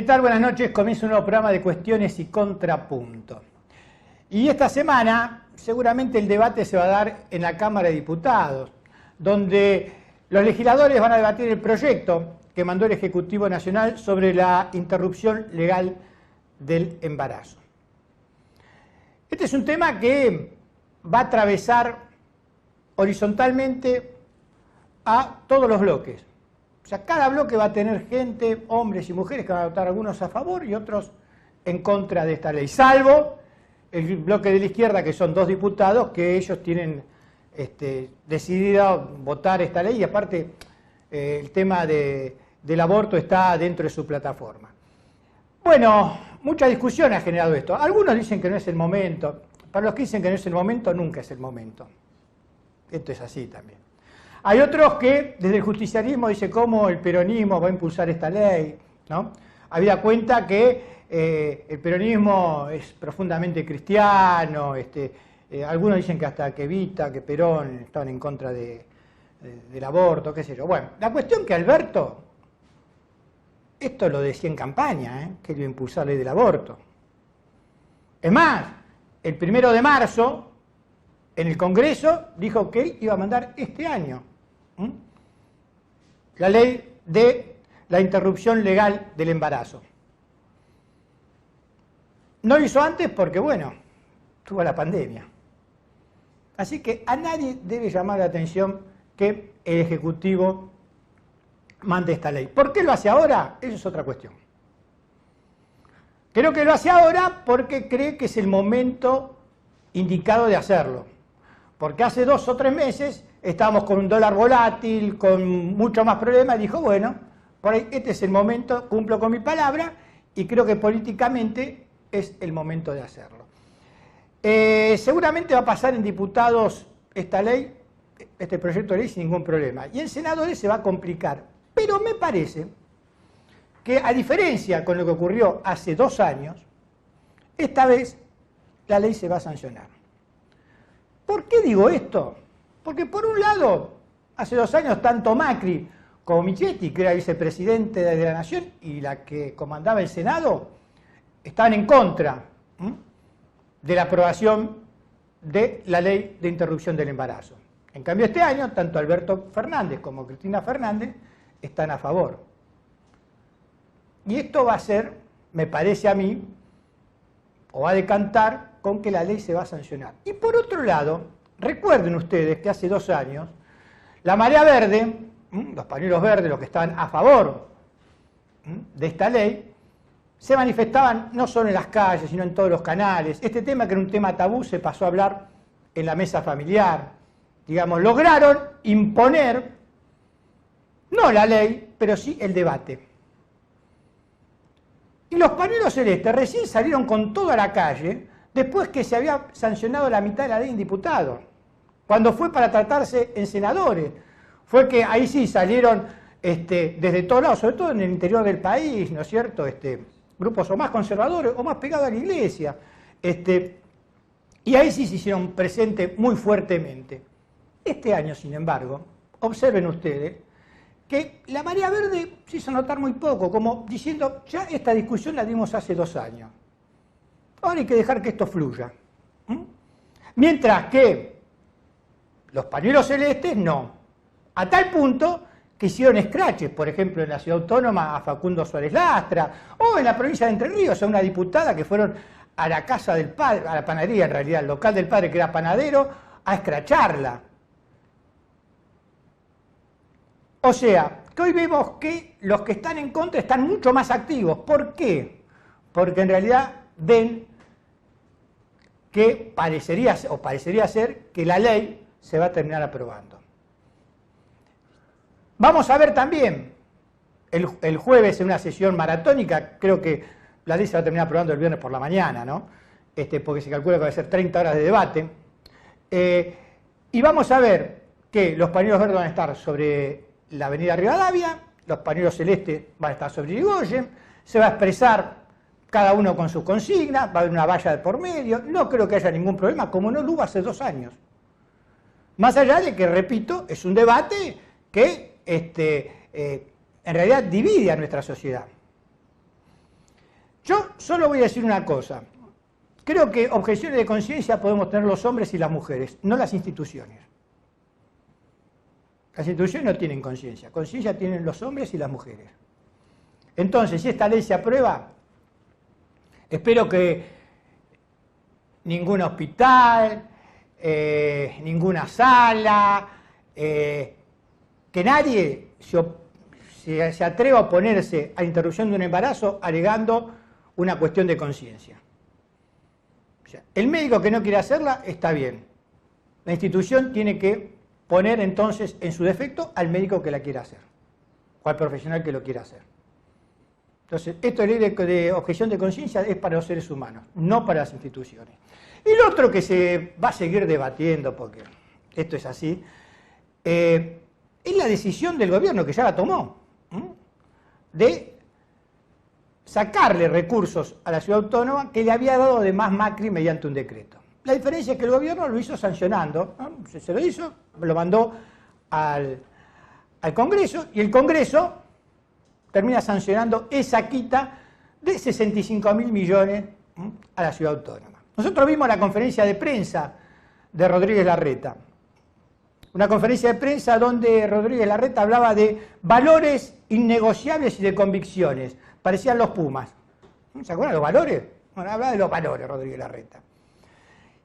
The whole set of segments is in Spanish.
tal? Buenas noches. Comienza un nuevo programa de Cuestiones y Contrapunto. Y esta semana seguramente el debate se va a dar en la Cámara de Diputados, donde los legisladores van a debatir el proyecto que mandó el Ejecutivo Nacional sobre la interrupción legal del embarazo. Este es un tema que va a atravesar horizontalmente a todos los bloques. O sea, cada bloque va a tener gente, hombres y mujeres, que van a votar algunos a favor y otros en contra de esta ley, salvo el bloque de la izquierda, que son 2 diputados, que ellos tienen decidido votar esta ley, y aparte el tema del aborto está dentro de su plataforma. Bueno, mucha discusión ha generado esto. Algunos dicen que no es el momento. Para los que dicen que no es el momento, nunca es el momento. Esto es así también. Hay otros que desde el justicialismo dicen cómo el peronismo va a impulsar esta ley, ¿no? Habida cuenta que el peronismo es profundamente cristiano, algunos dicen que hasta que Evita, que Perón estaban en contra del aborto, qué sé yo. Bueno, la cuestión que Alberto, esto lo decía en campaña, que él iba a impulsar la ley del aborto. Es más, el 1 de marzo, en el Congreso, dijo que él iba a mandar este año la ley de la interrupción legal del embarazo. No lo hizo antes porque, bueno, tuvo la pandemia. Así que a nadie debe llamar la atención que el Ejecutivo mande esta ley. ¿Por qué lo hace ahora? Eso es otra cuestión. Creo que lo hace ahora porque cree que es el momento indicado de hacerlo. Porque hace 2 o 3 meses estábamos con un dólar volátil, con mucho más problemas, y dijo, bueno, por ahí este es el momento, cumplo con mi palabra, y creo que políticamente es el momento de hacerlo. Seguramente va a pasar en diputados esta ley, este proyecto de ley, sin ningún problema. Y en senadores se va a complicar. Pero me parece que, a diferencia con lo que ocurrió hace 2 años, esta vez la ley se va a sancionar. ¿Por qué digo esto? Porque por un lado, hace 2 años, tanto Macri como Michetti, que era vicepresidente de la Nación, y la que comandaba el Senado, estaban en contra de la aprobación de la ley de interrupción del embarazo. En cambio, este año, tanto Alberto Fernández como Cristina Fernández están a favor. Y esto va a ser, me parece a mí, o va a decantar con que la ley se va a sancionar. Y por otro lado, recuerden ustedes que hace 2 años, la marea verde, los pañuelos verdes, los que estaban a favor de esta ley, se manifestaban no solo en las calles, sino en todos los canales. Este tema, que era un tema tabú, se pasó a hablar en la mesa familiar. Digamos, lograron imponer, no la ley, pero sí el debate. Y los pañuelos celestes recién salieron con toda la calle después que se había sancionado la mitad de la ley en diputados. Cuando fue para tratarse en senadores, fue que ahí sí salieron desde todos lados, sobre todo en el interior del país, ¿no es cierto?, grupos o más conservadores o más pegados a la iglesia. Y ahí sí se hicieron presentes muy fuertemente. Este año, sin embargo, observen ustedes que la marea verde se hizo notar muy poco, como diciendo, ya esta discusión la dimos hace 2 años. Ahora hay que dejar que esto fluya. Mientras que los pañuelos celestes no. A tal punto que hicieron escraches, por ejemplo, en la Ciudad Autónoma a Facundo Suárez Lastra, o en la provincia de Entre Ríos a una diputada, que fueron a la casa del padre, a la panadería en realidad, al local del padre que era panadero, a escracharla. O sea, que hoy vemos que los que están en contra están mucho más activos. ¿Por qué? Porque en realidad ven que parecería ser que la ley se va a terminar aprobando. Vamos a ver también el jueves en una sesión maratónica, creo que la ley se va a terminar aprobando el viernes por la mañana, ¿no? Porque se calcula que va a ser 30 horas de debate. Y vamos a ver que los pañuelos verdes van a estar sobre la avenida Rivadavia, los pañuelos celestes van a estar sobre Irigoyen, se va a expresar cada uno con sus consignas, va a haber una valla de por medio, no creo que haya ningún problema, como no lo hubo hace 2 años. Más allá de que, repito, es un debate que en realidad divide a nuestra sociedad. Yo solo voy a decir una cosa. Creo que objeciones de conciencia podemos tener los hombres y las mujeres, no las instituciones. Las instituciones no tienen conciencia. Conciencia tienen los hombres y las mujeres. Entonces, si esta ley se aprueba, espero que ningún hospital, ninguna sala, que nadie se atreva a oponerse a la interrupción de un embarazo alegando una cuestión de conciencia. O sea, el médico que no quiere hacerla está bien. La institución tiene que poner entonces en su defecto al médico que la quiera hacer, o al profesional que lo quiera hacer. Entonces, esto de ley de objeción de conciencia es para los seres humanos, no para las instituciones. Y lo otro que se va a seguir debatiendo, porque esto es así, es la decisión del gobierno, que ya la tomó, de sacarle recursos a la ciudad autónoma que le había dado de más Macri mediante un decreto. La diferencia es que el gobierno lo hizo sancionando, ¿no? Se lo hizo, lo mandó al Congreso, y el Congreso termina sancionando esa quita de 65.000 millones a la ciudad autónoma. Nosotros vimos la conferencia de prensa de Rodríguez Larreta, una conferencia de prensa donde Rodríguez Larreta hablaba de valores innegociables y de convicciones, parecían los Pumas. ¿Se acuerdan de los valores? Bueno, hablaba de los valores Rodríguez Larreta.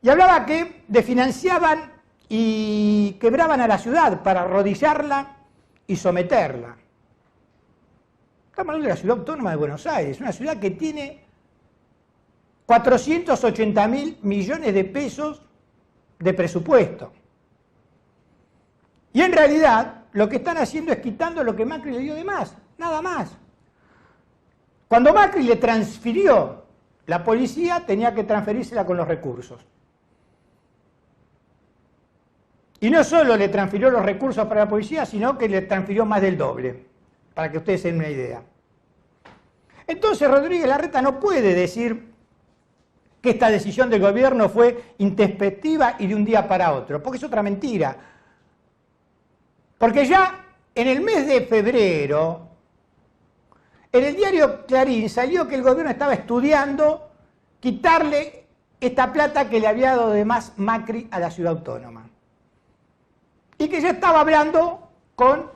Y hablaba que desfinanciaban y quebraban a la ciudad para arrodillarla y someterla. Estamos hablando de la ciudad autónoma de Buenos Aires, una ciudad que tiene 480.000 millones de pesos de presupuesto. Y en realidad lo que están haciendo es quitando lo que Macri le dio de más, nada más. Cuando Macri le transfirió la policía, tenía que transferírsela con los recursos. Y no solo le transfirió los recursos para la policía, sino que le transfirió más del doble, para que ustedes se den una idea. Entonces Rodríguez Larreta no puede decir que esta decisión del gobierno fue intempestiva y de un día para otro, porque es otra mentira. Porque ya en el mes de febrero, en el diario Clarín salió que el gobierno estaba estudiando quitarle esta plata que le había dado de más Macri a la ciudad autónoma. Y que ya estaba hablando con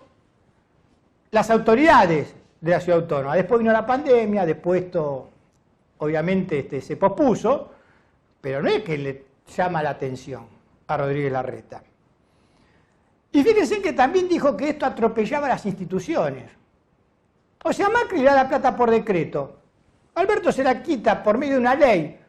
las autoridades de la ciudad autónoma. Después vino la pandemia, después esto obviamente se pospuso, pero no es que le llama la atención a Rodríguez Larreta. Y fíjense que también dijo que esto atropellaba a las instituciones. O sea, Macri le da la plata por decreto, Alberto se la quita por medio de una ley,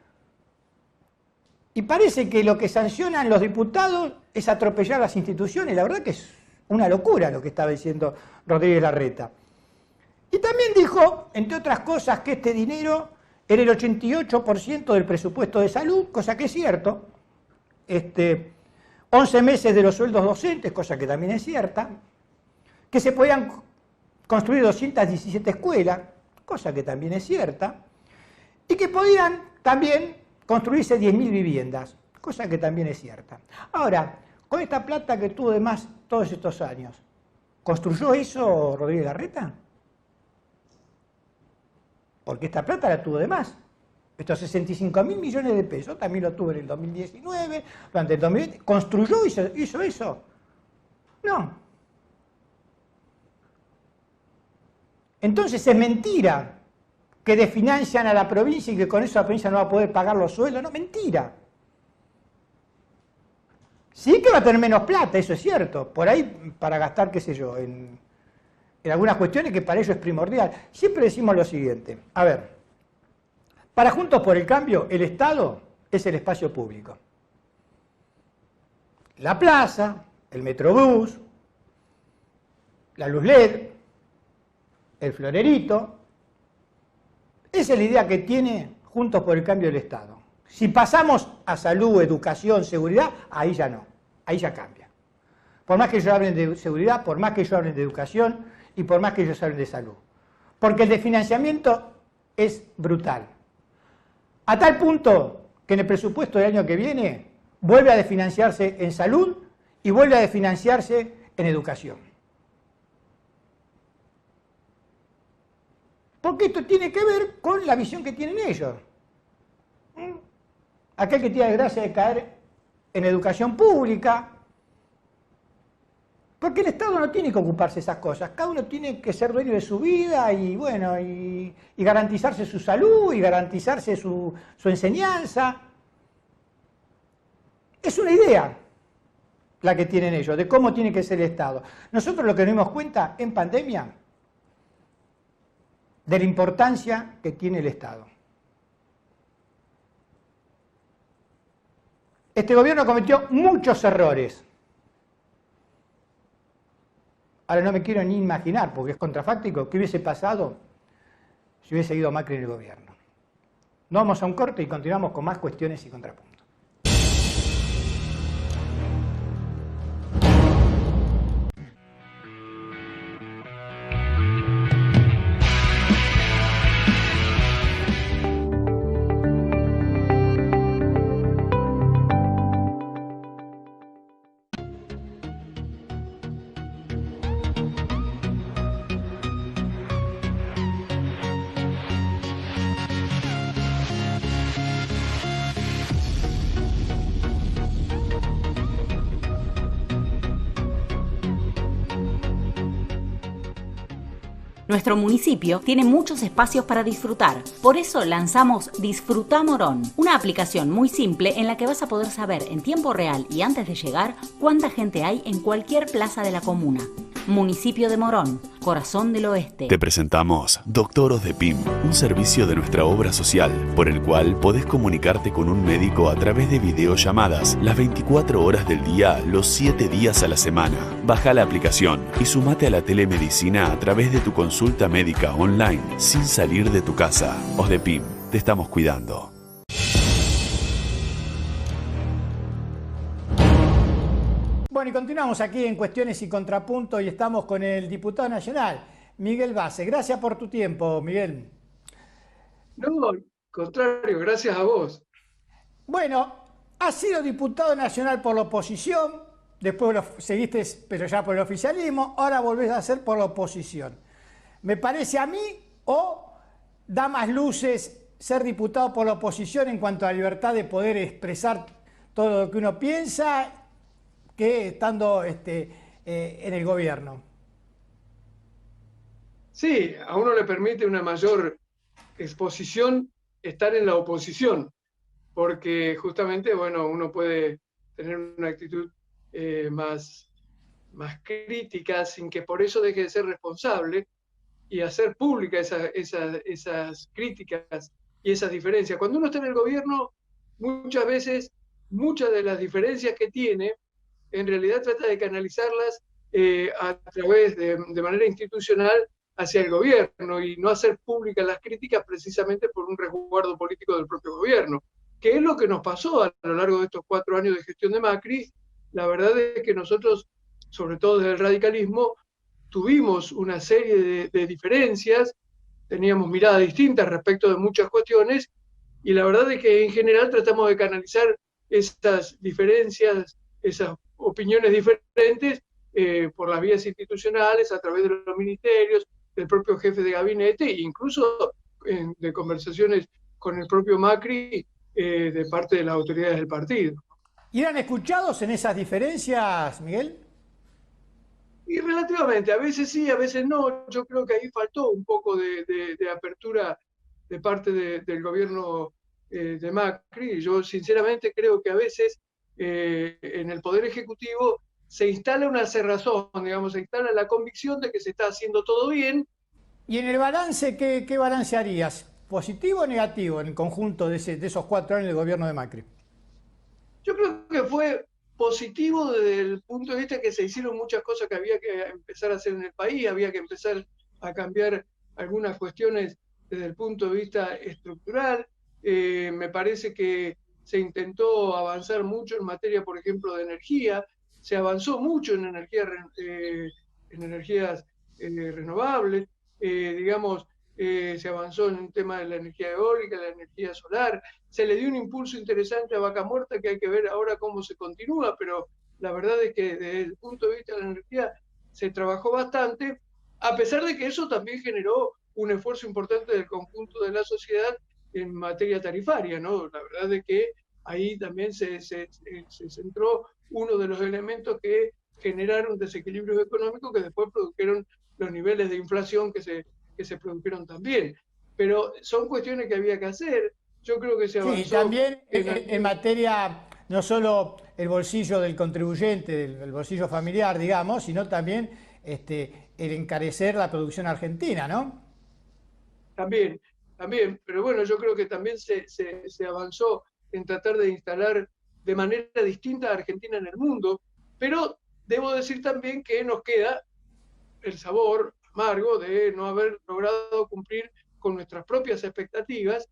y parece que lo que sancionan los diputados es atropellar las instituciones. La verdad que es una locura lo que estaba diciendo Rodríguez Larreta. Y también dijo, entre otras cosas, que este dinero era el 88% del presupuesto de salud, cosa que es cierto. 11 meses de los sueldos docentes, cosa que también es cierta. Que se podían construir 217 escuelas, cosa que también es cierta. Y que podían también construirse 10.000 viviendas, cosa que también es cierta. Ahora, con esta plata que tuvo de más todos estos años, ¿construyó eso Rodríguez Larreta? Porque esta plata la tuvo de más. Estos 65.000 millones de pesos también lo tuvo en el 2019, durante el 2020. ¿Construyó, hizo eso? No. Entonces es mentira que desfinancian a la provincia y que con eso la provincia no va a poder pagar los sueldos. No, mentira. Sí que va a tener menos plata, eso es cierto. Por ahí para gastar, qué sé yo, en algunas cuestiones que para ello es primordial. Siempre decimos lo siguiente. A ver, para Juntos por el Cambio, el Estado es el espacio público. La plaza, el metrobús, la luz LED, el florerito. Esa es la idea que tiene Juntos por el Cambio del Estado. Si pasamos a salud, educación, seguridad, ahí ya no, ahí ya cambia. Por más que ellos hablen de seguridad, por más que ellos hablen de educación y por más que ellos hablen de salud. Porque el desfinanciamiento es brutal. A tal punto que en el presupuesto del año que viene vuelve a desfinanciarse en salud y vuelve a desfinanciarse en educación. Porque esto tiene que ver con la visión que tienen ellos. Aquel que tiene la desgracia de caer en educación pública. Porque el Estado no tiene que ocuparse de esas cosas. Cada uno tiene que ser dueño de su vida y, bueno, y garantizarse su salud y garantizarse su enseñanza. Es una idea la que tienen ellos, de cómo tiene que ser el Estado. Nosotros lo que nos dimos cuenta en pandemia, de la importancia que tiene el Estado. Este gobierno cometió muchos errores. Ahora no me quiero ni imaginar, porque es contrafáctico, qué hubiese pasado si hubiese ido Macri en el gobierno. Nos vamos a un corte y continuamos con más cuestiones y contrapuntos. Nuestro municipio tiene muchos espacios para disfrutar. Por eso lanzamos Disfruta Morón, una aplicación muy simple en la que vas a poder saber en tiempo real y antes de llegar cuánta gente hay en cualquier plaza de la comuna. Municipio de Morón, corazón del oeste. Te presentamos Doctor Osdepim, un servicio de nuestra obra social, por el cual podés comunicarte con un médico a través de videollamadas las 24 horas del día, los 7 días a la semana. Baja la aplicación y sumate a la telemedicina a través de tu consulta médica online, sin salir de tu casa. Osdepim, te estamos cuidando. Bueno, y continuamos aquí en Cuestiones y Contrapuntos y estamos con el diputado nacional, Miguel Base. Gracias por tu tiempo, Miguel. No, al contrario, gracias a vos. Bueno, has sido diputado nacional por la oposición, después lo seguiste, pero ya por el oficialismo, ahora volvés a ser por la oposición. Me parece a mí, o da más luces ser diputado por la oposición en cuanto a la libertad de poder expresar todo lo que uno piensa, que estando en el gobierno. Sí, a uno le permite una mayor exposición estar en la oposición, porque justamente, bueno, uno puede tener una actitud más crítica sin que por eso deje de ser responsable y hacer pública esas críticas y esas diferencias. Cuando uno está en el gobierno, muchas veces, muchas de las diferencias que tiene, en realidad trata de canalizarlas a través de manera institucional hacia el gobierno y no hacer públicas las críticas precisamente por un resguardo político del propio gobierno, que es lo que nos pasó a lo largo de estos 4 años de gestión de Macri. La verdad es que nosotros, sobre todo desde el radicalismo, tuvimos una serie de diferencias, teníamos miradas distintas respecto de muchas cuestiones y la verdad es que en general tratamos de canalizar esas diferencias, esas opiniones diferentes por las vías institucionales, a través de los ministerios, del propio jefe de gabinete e incluso de conversaciones con el propio Macri de parte de las autoridades del partido. ¿Y eran escuchados en esas diferencias, Miguel? Y relativamente, a veces sí, a veces no. Yo creo que ahí faltó un poco de apertura de parte del gobierno de Macri. Yo sinceramente creo que a veces en el Poder Ejecutivo se instala una cerrazón, digamos, se instala la convicción de que se está haciendo todo bien. ¿Y en el balance, qué balance harías? ¿Positivo o negativo en el conjunto de esos 4 años de gobierno de Macri? Yo creo que fue positivo desde el punto de vista que se hicieron muchas cosas que había que empezar a hacer en el país, había que empezar a cambiar algunas cuestiones desde el punto de vista estructural. Me parece que se intentó avanzar mucho en materia, por ejemplo, de energía, se avanzó mucho en energías renovables, digamos, se avanzó en el tema de la energía eólica, la energía solar, se le dio un impulso interesante a Vaca Muerta que hay que ver ahora cómo se continúa, pero la verdad es que desde el punto de vista de la energía se trabajó bastante, a pesar de que eso también generó un esfuerzo importante del conjunto de la sociedad en materia tarifaria, ¿no? La verdad es que ahí también se centró uno de los elementos que generaron desequilibrios económicos que después produjeron los niveles de inflación que se produjeron también. Pero son cuestiones que había que hacer. Yo creo que se avanzó. Sí, también en materia, no solo el bolsillo del contribuyente, el bolsillo familiar, digamos, sino también el encarecer la producción argentina, ¿no? También, pero bueno, yo creo que también se avanzó en tratar de instalar de manera distinta a Argentina en el mundo, pero debo decir también que nos queda el sabor amargo de no haber logrado cumplir con nuestras propias expectativas,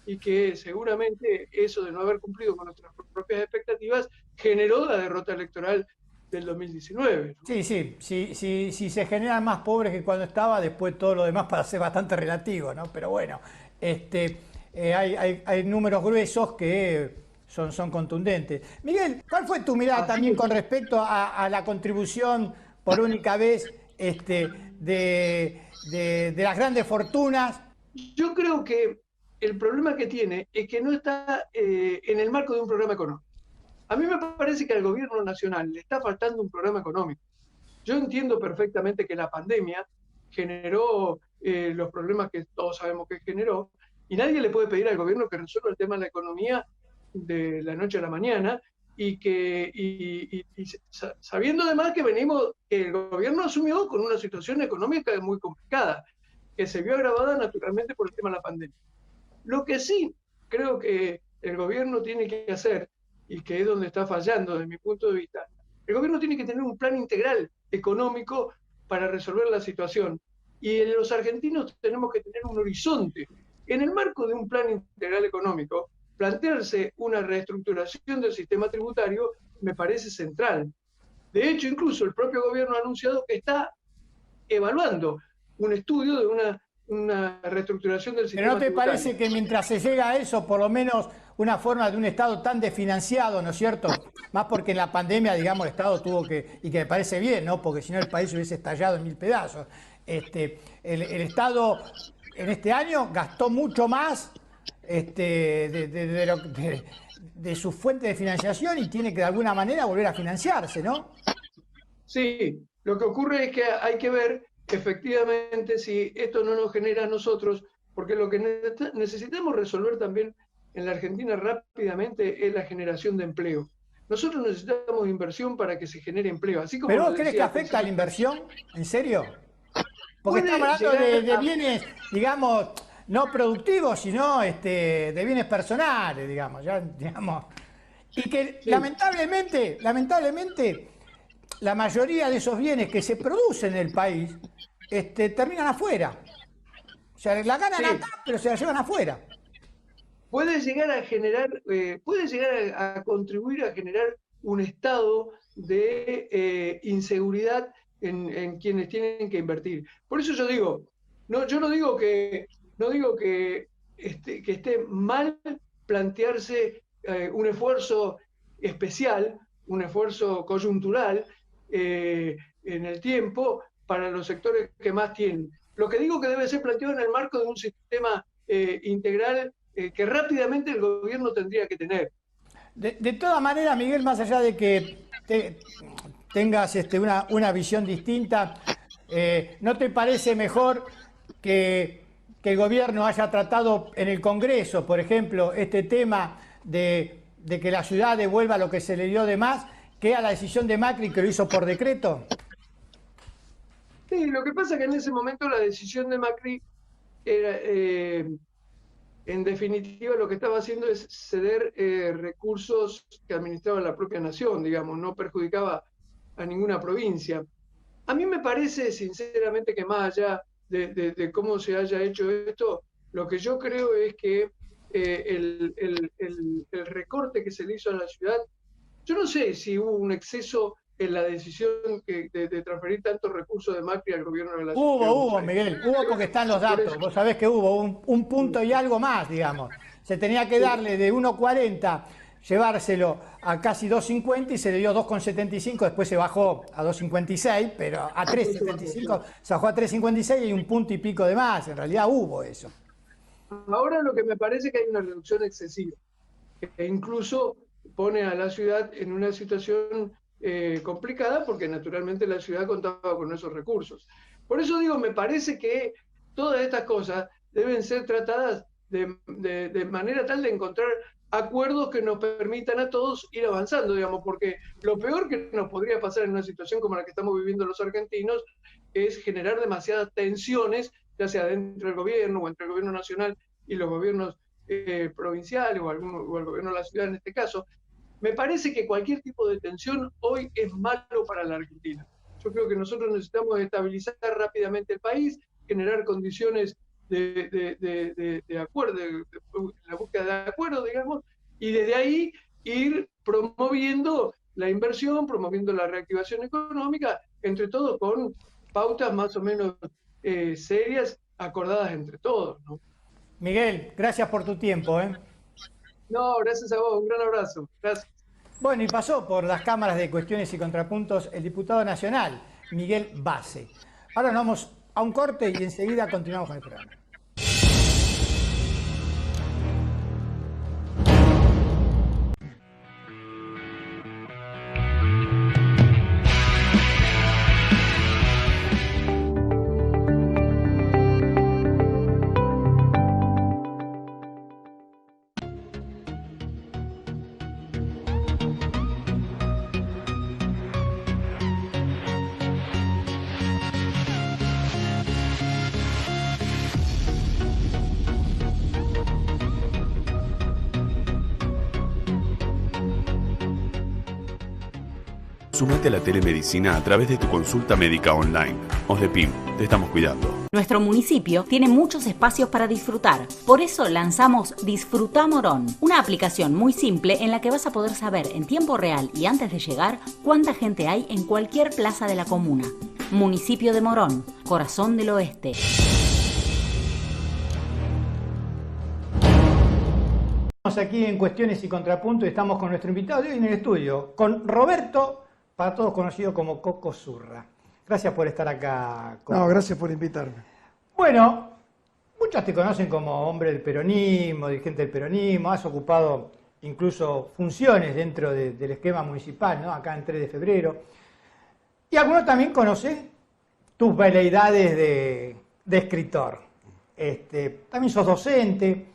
y que seguramente eso de no haber cumplido con nuestras propias expectativas generó la derrota electoral del 2019. ¿No? Sí, se generan más pobres que cuando estaba, después todo lo demás para ser bastante relativo, ¿no? Pero bueno, hay números gruesos que son contundentes. Miguel, ¿cuál fue tu mirada también con respecto a la contribución por única vez de las grandes fortunas? Yo creo que el problema que tiene es que no está en el marco de un programa económico. A mí me parece que al gobierno nacional le está faltando un programa económico. Yo entiendo perfectamente que la pandemia generó los problemas que todos sabemos que generó, y nadie le puede pedir al gobierno que resuelva el tema de la economía de la noche a la mañana, y sabiendo además que el gobierno asumió con una situación económica muy complicada, que se vio agravada naturalmente por el tema de la pandemia. Lo que sí creo que el gobierno tiene que hacer, y que es donde está fallando desde mi punto de vista, el gobierno tiene que tener un plan integral económico para resolver la situación. Y los argentinos tenemos que tener un horizonte. En el marco de un plan integral económico, plantearse una reestructuración del sistema tributario me parece central. De hecho, incluso el propio gobierno ha anunciado que está evaluando un estudio de una reestructuración del sistema tributario. ¿Pero no te parece que mientras se llega a eso, por lo menos una forma de un Estado tan desfinanciado, ¿no es cierto? Más porque en la pandemia, digamos, el Estado tuvo que, y que me parece bien, ¿no? Porque si no el país hubiese estallado en 1000 pedazos. El Estado en este año gastó mucho más de su fuente de financiación, y tiene que de alguna manera volver a financiarse, ¿no? Sí, lo que ocurre es que hay que ver efectivamente si esto no nos genera a nosotros, porque lo que necesitamos resolver también en la Argentina rápidamente es la generación de empleo. Nosotros necesitamos inversión para que se genere empleo. Así como ¿Pero vos crees que afecta a la inversión? ¿En serio? Porque estamos hablando de bienes, digamos, no productivos, sino de bienes personales, digamos, y que sí, lamentablemente, la mayoría de esos bienes que se producen en el país terminan afuera. O sea, la ganan acá, pero se la llevan afuera. Puede llegar a generar, puede llegar a contribuir a generar un estado de inseguridad en quienes tienen que invertir. Por eso yo digo, yo no digo que esté mal plantearse un esfuerzo especial, un esfuerzo coyuntural en el tiempo para los sectores que más tienen. Lo que digo que debe ser planteado en el marco de un sistema integral que rápidamente el gobierno tendría que tener. De todas maneras, Miguel, más allá de que tengas una visión distinta, ¿no te parece mejor que el gobierno haya tratado en el Congreso, por ejemplo, este tema de que la ciudad devuelva lo que se le dio de más, que a la decisión de Macri, que lo hizo por decreto? Sí, lo que pasa es que en ese momento la decisión de Macri era, en definitiva, lo que estaba haciendo es ceder recursos que administraba la propia nación, digamos, no perjudicaba a ninguna provincia. A mí me parece, sinceramente, que más allá de cómo se haya hecho esto, lo que yo creo es que el recorte que se le hizo a la ciudad, yo no sé si hubo un exceso en la decisión de transferir tantos recursos de Macri al gobierno de la ciudad. Hubo, Miguel, hubo, porque están los datos. Vos sabés que hubo un punto y algo más, digamos. Se tenía que darle de 1,40 llevárselo a casi 2.50 y se le dio 2.75, después se bajó a 2.56, pero a 3.75, se bajó a 3.56 y hay un punto y pico de más, en realidad hubo eso. Ahora lo que me parece que hay una reducción excesiva, que incluso pone a la ciudad en una situación complicada, porque naturalmente la ciudad contaba con esos recursos. Por eso digo, me parece que todas estas cosas deben ser tratadas de manera tal de encontrar acuerdos que nos permitan a todos ir avanzando, digamos, porque lo peor que nos podría pasar en una situación como la que estamos viviendo los argentinos es generar demasiadas tensiones, ya sea dentro del gobierno o entre el gobierno nacional y los gobiernos provinciales o el gobierno de la ciudad en este caso. Me parece que cualquier tipo de tensión hoy es malo para la Argentina. Yo creo que nosotros necesitamos estabilizar rápidamente el país, generar condiciones de acuerdo, de la búsqueda de acuerdo, digamos, y desde ahí ir promoviendo la inversión, promoviendo la reactivación económica, entre todo con pautas más o menos serias, acordadas entre todos, ¿no? Miguel, gracias por tu tiempo, ¿eh? No, gracias a vos, un gran abrazo. Gracias. Bueno, y pasó por las cámaras de cuestiones y contrapuntos el diputado nacional, Miguel Base. Ahora nos vamos a un corte y enseguida continuamos con el programa. Sumate a la telemedicina a través de tu consulta médica online. OSDEPIM, te estamos cuidando. Nuestro municipio tiene muchos espacios para disfrutar. Por eso lanzamos Disfruta Morón, una aplicación muy simple en la que vas a poder saber en tiempo real y antes de llegar cuánta gente hay en cualquier plaza de la comuna. Municipio de Morón, corazón del oeste. Estamos aquí en Cuestiones y Contrapuntos y estamos con nuestro invitado de hoy en el estudio, con Roberto, para todos conocido como Coco Zurra. Gracias por estar acá. Coco. No, gracias por invitarme. Bueno, muchos te conocen como hombre del peronismo, dirigente del peronismo, has ocupado incluso funciones dentro del esquema municipal, ¿no? Acá en 3 de febrero. Y algunos también conocen tus veleidades de escritor. También sos docente.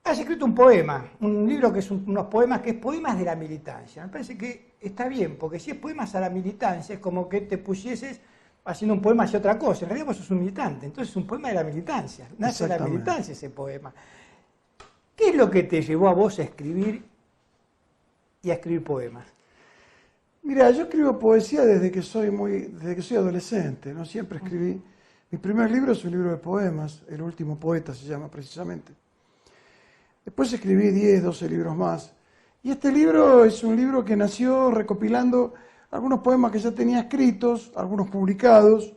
Has escrito un poema, un libro que es unos poemas que es Poemas de la Militancia. Me parece que está bien, porque si es poemas a la militancia es como que te pusieses haciendo un poema hacia otra cosa. En realidad vos sos un militante, entonces es un poema de la militancia. Nace de la militancia ese poema. ¿Qué es lo que te llevó a vos a escribir y a escribir poemas? Mira, yo escribo poesía desde que soy adolescente, ¿no? Siempre escribí. Mi primer libro es un libro de poemas, El último poeta se llama precisamente. Después escribí 10, 12 libros más. Y este libro es un libro que nació recopilando algunos poemas que ya tenía escritos, algunos publicados,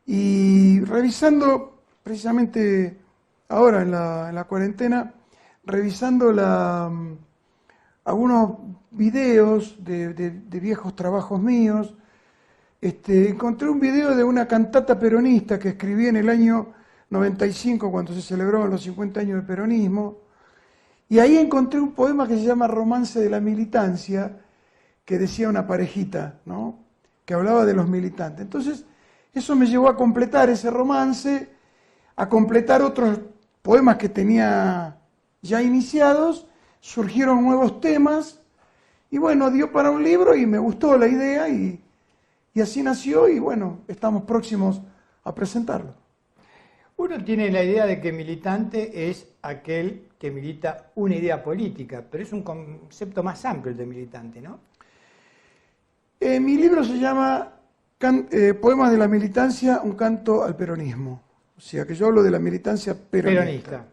y revisando, precisamente ahora en la cuarentena, revisando algunos videos de viejos trabajos míos. Encontré un video de una cantata peronista que escribí en el año 95, cuando se celebraron los 50 años del peronismo. Y ahí encontré un poema que se llama Romance de la Militancia, que decía una parejita, ¿no? Que hablaba de los militantes. Entonces, eso me llevó a completar ese romance, a completar otros poemas que tenía ya iniciados, surgieron nuevos temas, y bueno, dio para un libro y me gustó la idea, y así nació, y bueno, estamos próximos a presentarlo. Uno tiene la idea de que militante es aquel que milita una idea política, pero es un concepto más amplio el de militante, ¿no? Mi libro se llama Poemas de la Militancia, un canto al peronismo. O sea, que yo hablo de la militancia peronista.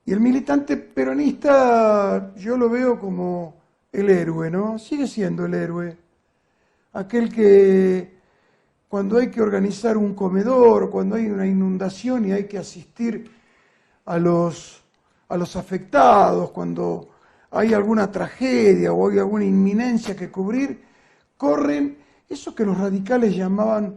Y el militante peronista yo lo veo como el héroe, ¿no? Sigue siendo el héroe. Aquel que cuando hay que organizar un comedor, cuando hay una inundación y hay que asistir a los a los afectados, cuando hay alguna tragedia o hay alguna inminencia que cubrir, corren eso que los radicales llamaban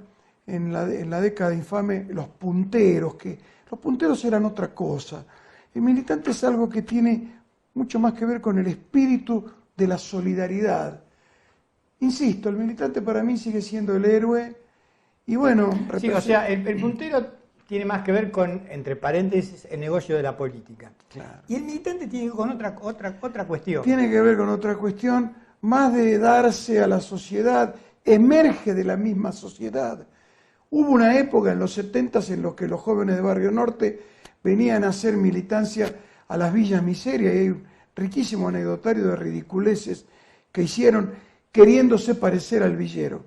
en la década infame los punteros, que los punteros eran otra cosa. El militante es algo que tiene mucho más que ver con el espíritu de la solidaridad. Insisto, el militante para mí sigue siendo el héroe y bueno... Sí, o sea, el puntero tiene más que ver con, entre paréntesis, el negocio de la política. Claro. Y el militante tiene que ver con otra cuestión. Tiene que ver con otra cuestión, más de darse a la sociedad, emerge de la misma sociedad. Hubo una época en los 70s en los que los jóvenes de Barrio Norte venían a hacer militancia a las villas miserias y hay un riquísimo anecdotario de ridiculeces que hicieron queriéndose parecer al villero.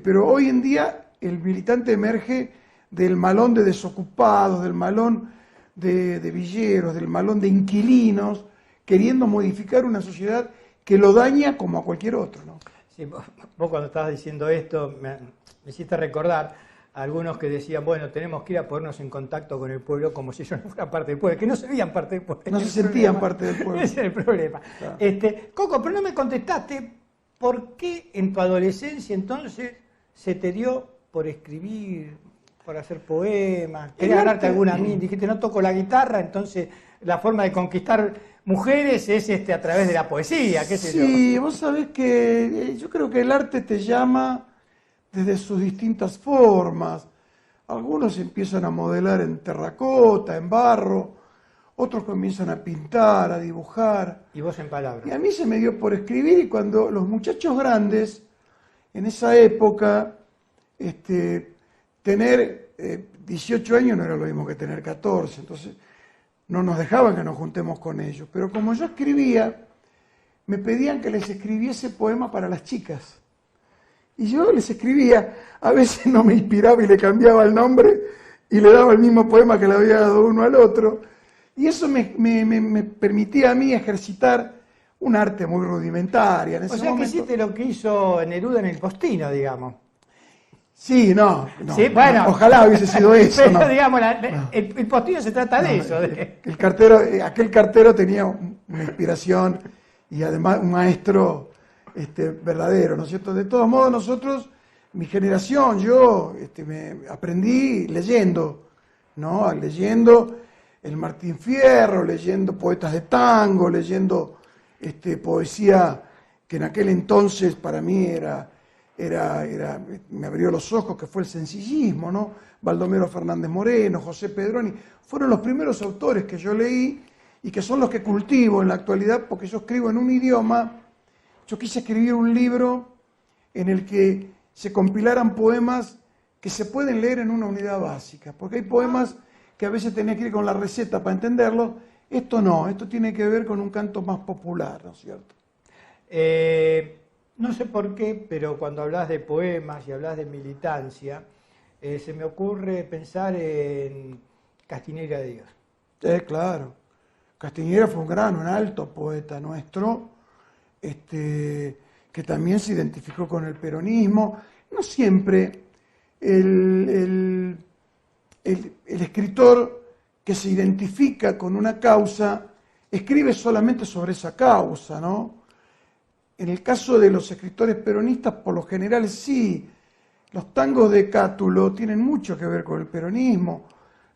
Pero hoy en día el militante emerge del malón de desocupados, del malón de villeros, del malón de inquilinos, queriendo modificar una sociedad que lo daña como a cualquier otro, ¿no? Sí, vos cuando estabas diciendo esto me hiciste recordar a algunos que decían, bueno, tenemos que ir a ponernos en contacto con el pueblo como si ellos no fueran parte del pueblo, que no se veían parte del pueblo. No se sentían parte del pueblo. Ese es el problema. Claro. Coco, pero no me contestaste por qué en tu adolescencia entonces se te dio por escribir, por hacer poemas, querías ganarte alguna mina, dijiste no toco la guitarra, entonces la forma de conquistar mujeres es a través de la poesía, qué sé yo. Sí, vos sabés que yo creo que el arte te llama desde sus distintas formas. Algunos empiezan a modelar en terracota, en barro, otros comienzan a pintar, a dibujar. Y vos en palabras. Y a mí se me dio por escribir y cuando los muchachos grandes, en esa época, tener 18 años no era lo mismo que tener 14, entonces no nos dejaban que nos juntemos con ellos. Pero como yo escribía, me pedían que les escribiese poema para las chicas. Y yo les escribía, a veces no me inspiraba y le cambiaba el nombre y le daba el mismo poema que le había dado uno al otro. Y eso me permitía a mí ejercitar un arte muy rudimentaria. En ese momento, que hiciste lo que hizo Neruda en El Postino, digamos. Sí, no, Sí, bueno, ojalá hubiese sido eso. Pero ¿no? digamos, el Postino se trata de eso. El cartero, aquel cartero tenía una inspiración y además un maestro verdadero, ¿no es cierto? De todos modos, nosotros, mi generación, yo me aprendí leyendo, ¿no? Leyendo el Martín Fierro, leyendo poetas de tango, leyendo poesía que en aquel entonces para mí me abrió los ojos, que fue el sencillismo, ¿no? Baldomero Fernández Moreno, José Pedroni, fueron los primeros autores que yo leí y que son los que cultivo en la actualidad porque yo escribo en un idioma. Yo quise escribir un libro en el que se compilaran poemas que se pueden leer en una unidad básica, porque hay poemas que a veces tenés que ir con la receta para entenderlo. Esto no, esto tiene que ver con un canto más popular, ¿no es cierto? No sé por qué, pero cuando hablas de poemas y hablas de militancia, se me ocurre pensar en Castiñeira de Dios. Claro. Castiñeira fue un alto poeta nuestro, que también se identificó con el peronismo. No siempre el escritor que se identifica con una causa escribe solamente sobre esa causa, ¿no? En el caso de los escritores peronistas, por lo general sí. Los tangos de Cátulo tienen mucho que ver con el peronismo,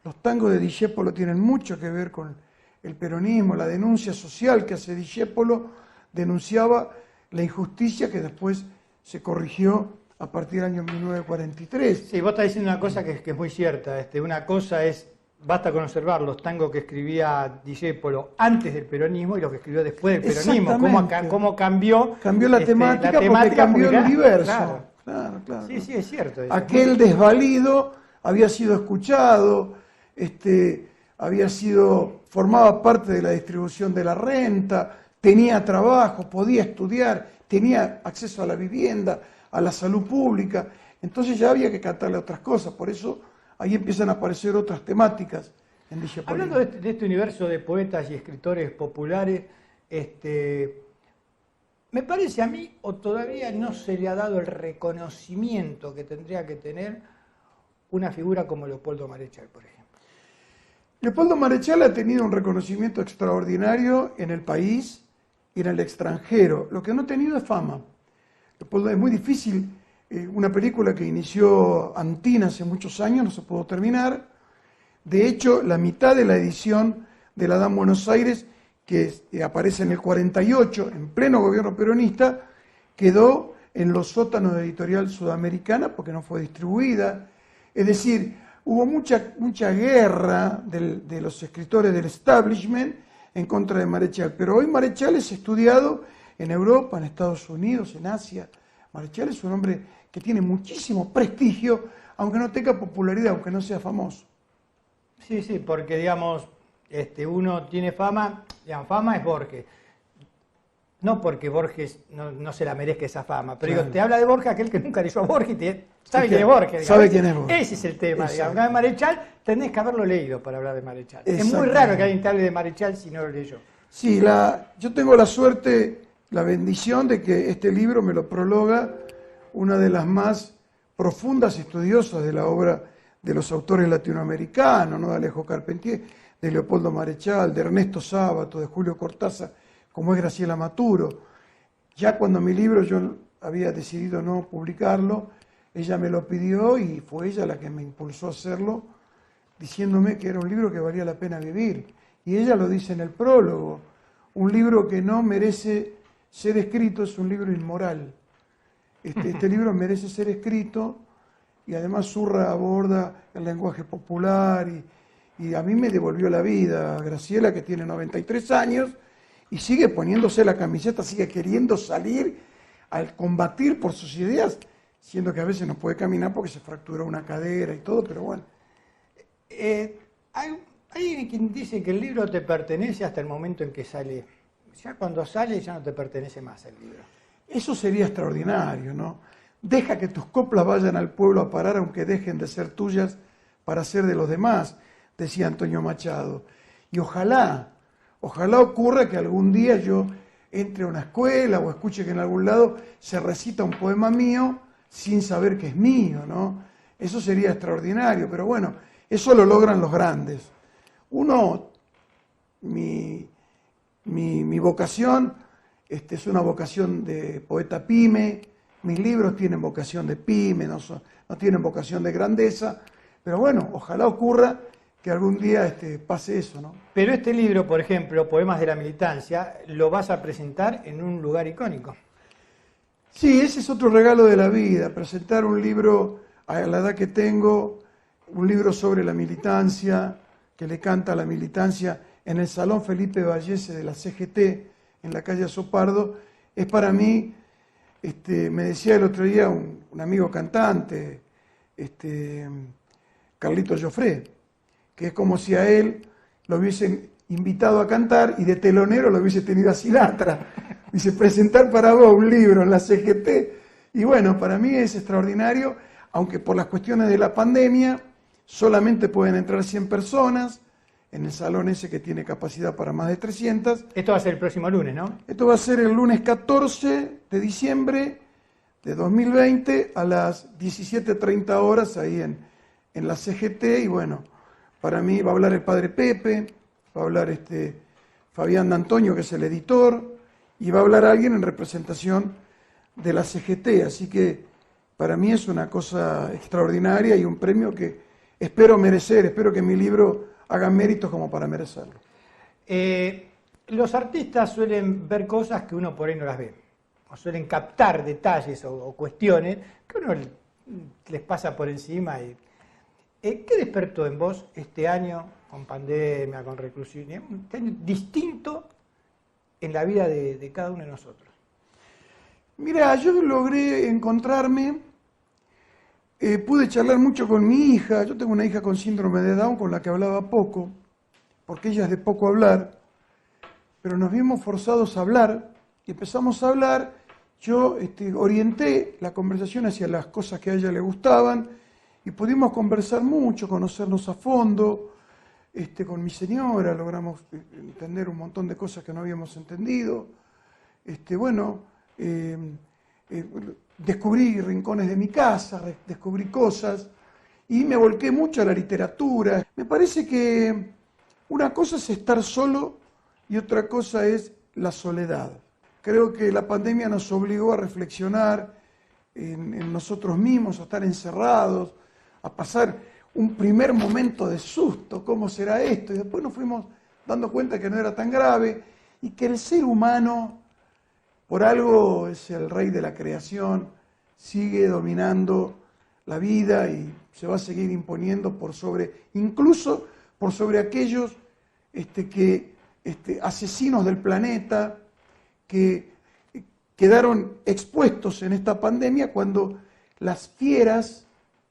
los tangos de Discépolo tienen mucho que ver con el peronismo, la denuncia social que hace Discépolo denunciaba la injusticia que después se corrigió a partir del año 1943. Sí, vos estás diciendo una cosa que es muy cierta. Una cosa es, basta con observar los tangos que escribía Discépolo antes del peronismo y los que escribió después del peronismo. Cómo cambió la temática porque cambió el universo. Claro. Sí, es cierto. Eso. Aquel desvalido había sido escuchado, formaba parte de la distribución de la renta, tenía trabajo, podía estudiar, tenía acceso a la vivienda, a la salud pública. Entonces ya había que cantarle otras cosas. Por eso ahí empiezan a aparecer otras temáticas en Discépolo. Hablando de este universo de poetas y escritores populares, me parece a mí, o todavía no se le ha dado el reconocimiento que tendría que tener una figura como Leopoldo Marechal, por ejemplo. Leopoldo Marechal ha tenido un reconocimiento extraordinario en el país y en el extranjero. Lo que no ha tenido es fama. Leopoldo, es muy difícil, una película que inició Antina hace muchos años, no se pudo terminar. De hecho, la mitad de la edición de La Dama Buenos Aires, que aparece en el 48, en pleno gobierno peronista, quedó en los sótanos de Editorial Sudamericana porque no fue distribuida. Es decir, hubo mucha guerra de los escritores del establishment en contra de Marechal, pero hoy Marechal es estudiado en Europa, en Estados Unidos, en Asia. Marechal es un hombre que tiene muchísimo prestigio, aunque no tenga popularidad, aunque no sea famoso. Sí, sí, porque digamos, uno tiene fama, digamos, fama es Borges. No porque Borges no se la merezca esa fama, pero Claro. digo, te habla de Borges aquel que nunca leyó a Borges y sabe quién es Borges. Digamos. Sabe quién es Borges. Ese es el tema, Exacto. digamos. De Marechal tenés que haberlo leído para hablar de Marechal. Es muy Exactamente. raro que alguien te hable de Marechal si no lo leyó. Sí, yo tengo la suerte, la bendición de que este libro me lo prologa una de las más profundas estudiosas de la obra de los autores latinoamericanos, ¿no? De Alejo Carpentier, de Leopoldo Marechal, de Ernesto Sábato, de Julio Cortázar, como es Graciela Maturo. Ya cuando mi libro yo había decidido no publicarlo, ella me lo pidió y fue ella la que me impulsó a hacerlo, diciéndome que era un libro que valía la pena vivir. Y ella lo dice en el prólogo, un libro que no merece ser escrito es un libro inmoral. Este libro merece ser escrito y además Zurra aborda el lenguaje popular y a mí me devolvió la vida. Graciela, que tiene 93 años y sigue poniéndose la camiseta, sigue queriendo salir al combatir por sus ideas, siendo que a veces no puede caminar porque se fracturó una cadera y todo, pero bueno. Hay quien dice que el libro te pertenece hasta el momento en que sale. Ya cuando sale ya no te pertenece más el libro. Eso sería extraordinario, ¿no? Deja que tus coplas vayan al pueblo a parar aunque dejen de ser tuyas para ser de los demás, decía Antonio Machado. Y ojalá ocurra que algún día yo entre a una escuela o escuche que en algún lado se recita un poema mío sin saber que es mío, ¿no? Eso sería extraordinario, pero bueno, eso lo logran los grandes. Mi vocación es una vocación de poeta pyme, mis libros tienen vocación de pyme, no tienen vocación de grandeza, pero bueno, ojalá ocurra que algún día pase eso, ¿no? Pero este libro, por ejemplo, Poemas de la Militancia, lo vas a presentar en un lugar icónico. Sí, ese es otro regalo de la vida, presentar un libro a la edad que tengo, un libro sobre la militancia, que le canta a la militancia en el Salón Felipe Vallese de la CGT, en la calle Sopardo, es para mí, me decía el otro día un amigo cantante, Carlito Joffre, que es como si a él lo hubiesen invitado a cantar y de telonero lo hubiese tenido a Sinatra. Dice, presentar para vos un libro en la CGT. Y bueno, para mí es extraordinario, aunque por las cuestiones de la pandemia solamente pueden entrar 100 personas en el salón ese que tiene capacidad para más de 300. Esto va a ser el próximo lunes, ¿no? Esto va a ser el lunes 14 de diciembre de 2020 a las 17:30 horas ahí en la CGT. Y bueno, para mí va a hablar el padre Pepe, va a hablar Fabián D'Antonio, que es el editor, y va a hablar alguien en representación de la CGT. Así que para mí es una cosa extraordinaria y un premio que espero merecer, espero que mi libro haga méritos como para merecerlo. Los artistas suelen ver cosas que uno por ahí no las ve, o suelen captar detalles o cuestiones que uno les pasa por encima. ¿Qué despertó en vos este año, con pandemia, con reclusión, distinto en la vida de cada uno de nosotros? Mira, yo logré encontrarme, pude charlar mucho con mi hija. Yo tengo una hija con síndrome de Down con la que hablaba poco, porque ella es de poco hablar, pero nos vimos forzados a hablar y empezamos a hablar. Yo orienté la conversación hacia las cosas que a ella le gustaban y pudimos conversar mucho, conocernos a fondo. Con mi señora logramos entender un montón de cosas que no habíamos entendido. Descubrí rincones de mi casa, descubrí cosas y me volqué mucho a la literatura. Me parece que Una cosa es estar solo y otra cosa es la soledad. Creo que la pandemia nos obligó a reflexionar en nosotros mismos, a estar encerrados, a pasar un primer momento de susto, ¿cómo será esto? Y después nos fuimos dando cuenta que no era tan grave y que el ser humano, por algo es el rey de la creación, sigue dominando la vida y se va a seguir imponiendo incluso por sobre aquellos asesinos del planeta que quedaron expuestos en esta pandemia cuando las fieras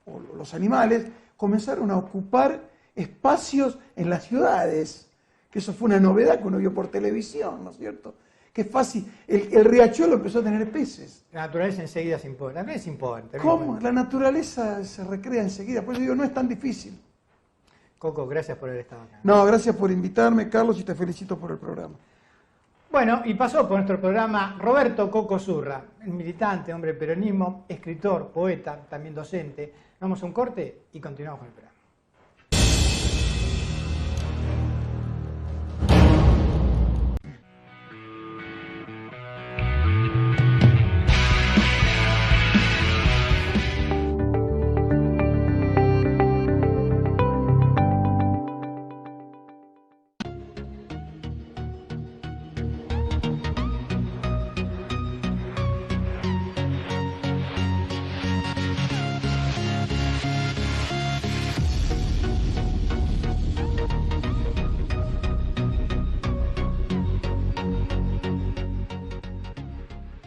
o los animales comenzaron a ocupar espacios en las ciudades, que eso fue una novedad que uno vio por televisión, ¿no es cierto? Que es fácil, el riachuelo empezó a tener peces. La naturaleza enseguida se impone, la naturaleza se impone. ¿Cómo? La naturaleza se recrea enseguida, por eso digo, no es tan difícil. Coco, gracias por haber estado acá. No, gracias por invitarme, Carlos, y te felicito por el programa. Bueno, y pasó por nuestro programa Roberto Coco Zurra, militante, hombre del peronismo, escritor, poeta, también docente. Vamos a un corte y continuamos con el programa.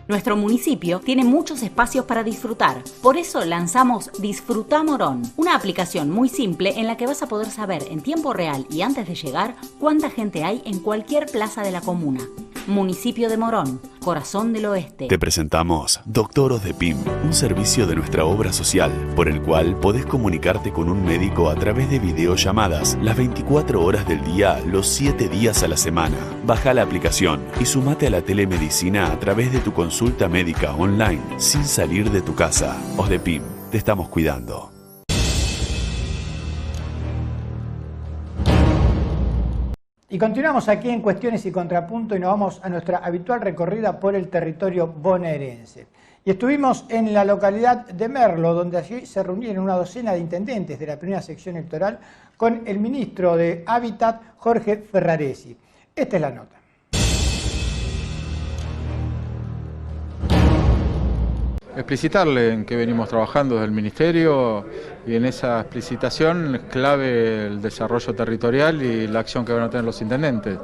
Nuestro municipio tiene muchos espacios para disfrutar. Por eso lanzamos Disfruta Morón, una aplicación muy simple en la que vas a poder saber en tiempo real y antes de llegar cuánta gente hay en cualquier plaza de la comuna. Municipio de Morón, corazón del oeste. Te presentamos Doctoros de PIM, un servicio de nuestra obra social, por el cual podés comunicarte con un médico a través de videollamadas las 24 horas del día, los 7 días a la semana. Baja la aplicación y sumate a la telemedicina a través de tu consulta médica online, sin salir de tu casa. OSDEPIM, te estamos cuidando. Y continuamos aquí en Cuestiones y Contrapunto y nos vamos a nuestra habitual recorrida por el territorio bonaerense. Y estuvimos en la localidad de Merlo, donde allí se reunieron una docena de intendentes de la primera sección electoral con el ministro de Hábitat, Jorge Ferraresi. Esta es la nota. Explicitarle en qué venimos trabajando desde el Ministerio y en esa explicitación es clave el desarrollo territorial y la acción que van a tener los intendentes.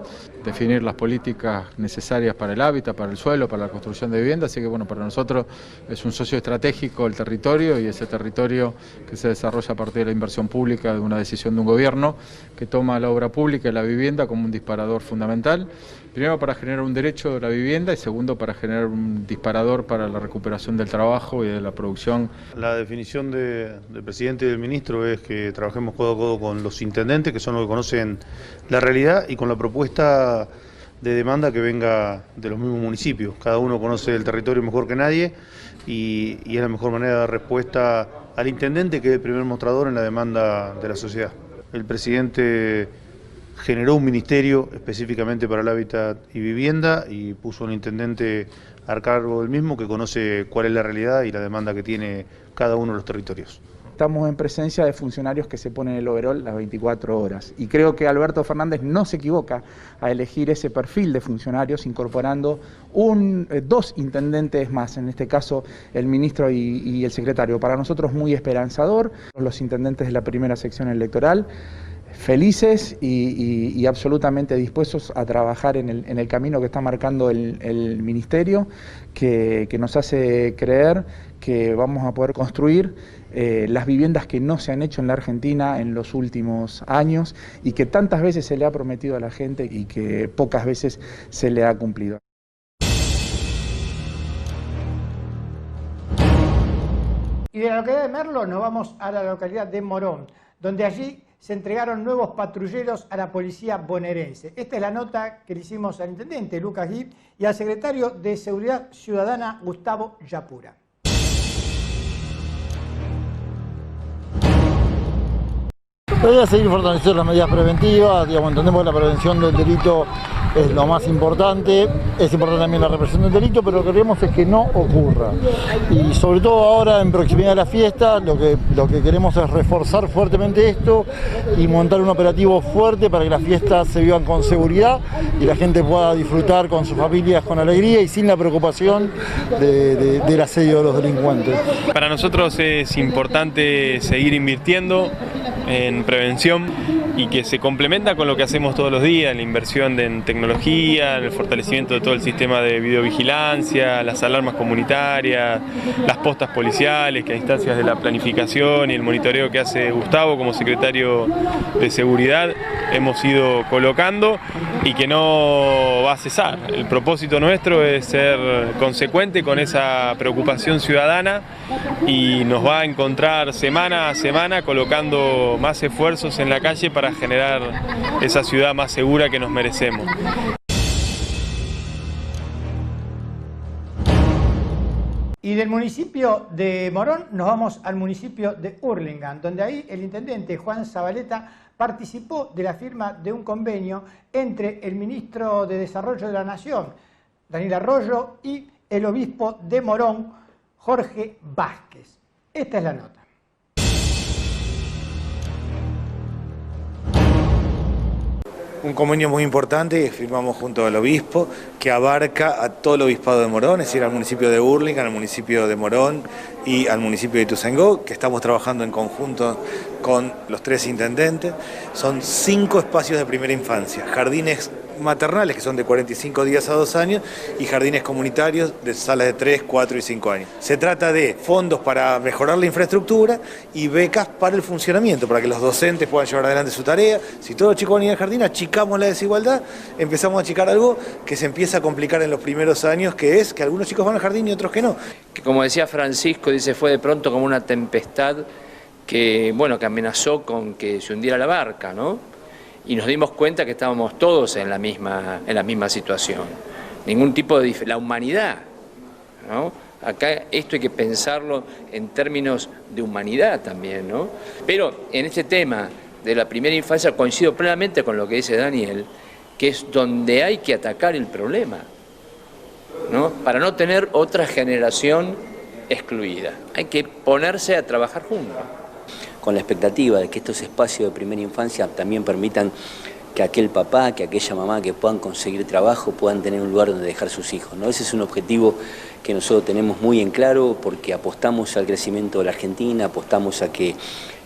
Definir las políticas necesarias para el hábitat, para el suelo, para la construcción de viviendas, así que bueno, para nosotros es un socio estratégico el territorio y ese territorio que se desarrolla a partir de la inversión pública de una decisión de un gobierno que toma la obra pública y la vivienda como un disparador fundamental. Primero para generar un derecho de la vivienda y segundo para generar un disparador para la recuperación del trabajo y de la producción. La definición del presidente y del ministro es que trabajemos codo a codo con los intendentes, que son los que conocen la realidad, y con la propuesta de demanda que venga de los mismos municipios. Cada uno conoce el territorio mejor que nadie y es la mejor manera de dar respuesta al intendente, que es el primer mostrador en la demanda de la sociedad. El presidente generó un ministerio específicamente para el hábitat y vivienda y puso un intendente a cargo del mismo que conoce cuál es la realidad y la demanda que tiene cada uno de los territorios. Estamos en presencia de funcionarios que se ponen el overol las 24 horas y creo que Alberto Fernández no se equivoca a elegir ese perfil de funcionarios incorporando dos intendentes más, en este caso el ministro y el secretario. Para nosotros muy esperanzador, los intendentes de la primera sección electoral, felices y absolutamente dispuestos a trabajar en el camino que está marcando el Ministerio, que nos hace creer que vamos a poder construir las viviendas que no se han hecho en la Argentina en los últimos años y que tantas veces se le ha prometido a la gente y que pocas veces se le ha cumplido. Y de la localidad de Merlo nos vamos a la localidad de Morón, donde allí se entregaron nuevos patrulleros a la policía bonaerense. Esta es la nota que le hicimos al intendente Lucas Gui y al secretario de Seguridad Ciudadana Gustavo Yapura. La idea es seguir fortaleciendo las medidas preventivas, entendemos que la prevención del delito es lo más importante, es importante también la represión del delito, pero lo que queremos es que no ocurra. Y sobre todo ahora, en proximidad de la fiesta, lo que queremos es reforzar fuertemente esto y montar un operativo fuerte para que las fiestas se vivan con seguridad y la gente pueda disfrutar con sus familias con alegría y sin la preocupación del asedio de los delincuentes. Para nosotros es importante seguir invirtiendo en prevención y que se complementa con lo que hacemos todos los días, en la inversión en tecnología, en el fortalecimiento de todo el sistema de videovigilancia, las alarmas comunitarias, las postas policiales, que a instancias de la planificación y el monitoreo que hace Gustavo como secretario de Seguridad hemos ido colocando y que no va a cesar. El propósito nuestro es ser consecuente con esa preocupación ciudadana y nos va a encontrar semana a semana colocando más esfuerzos en la calle para generar esa ciudad más segura que nos merecemos. Y del municipio de Morón nos vamos al municipio de Hurlingham, donde ahí el intendente Juan Zabaleta participó de la firma de un convenio entre el ministro de Desarrollo de la Nación, Daniel Arroyo, y el obispo de Morón, Jorge Vázquez. Esta es la nota. Un convenio muy importante que firmamos junto al obispo, que abarca a todo el obispado de Morón, es decir, al municipio de Hurlingham, al municipio de Morón y al municipio de Ituzaingó, que estamos trabajando en conjunto con los 3 intendentes. Son 5 espacios de primera infancia, jardines maternales que son de 45 días a 2 años y jardines comunitarios de salas de 3, 4 y 5 años. Se trata de fondos para mejorar la infraestructura y becas para el funcionamiento, para que los docentes puedan llevar adelante su tarea. Si todos los chicos van a ir al jardín, achicamos la desigualdad, empezamos a achicar algo que se empieza a complicar en los primeros años, que es que algunos chicos van al jardín y otros que no. Que como decía Francisco, dice, fue de pronto como una tempestad que amenazó con que se hundiera la barca, ¿no? Y nos dimos cuenta que estábamos todos en la misma situación. Ningún tipo de la humanidad, ¿no? Acá esto hay que pensarlo en términos de humanidad también, ¿no? Pero en este tema de la primera infancia coincido plenamente con lo que dice Daniel, que es donde hay que atacar el problema, ¿no? Para no tener otra generación excluida. Hay que ponerse a trabajar juntos. Con la expectativa de que estos espacios de primera infancia también permitan que aquel papá, que aquella mamá que puedan conseguir trabajo, puedan tener un lugar donde dejar sus hijos, ¿no? Ese es un objetivo que nosotros tenemos muy en claro porque apostamos al crecimiento de la Argentina, apostamos a que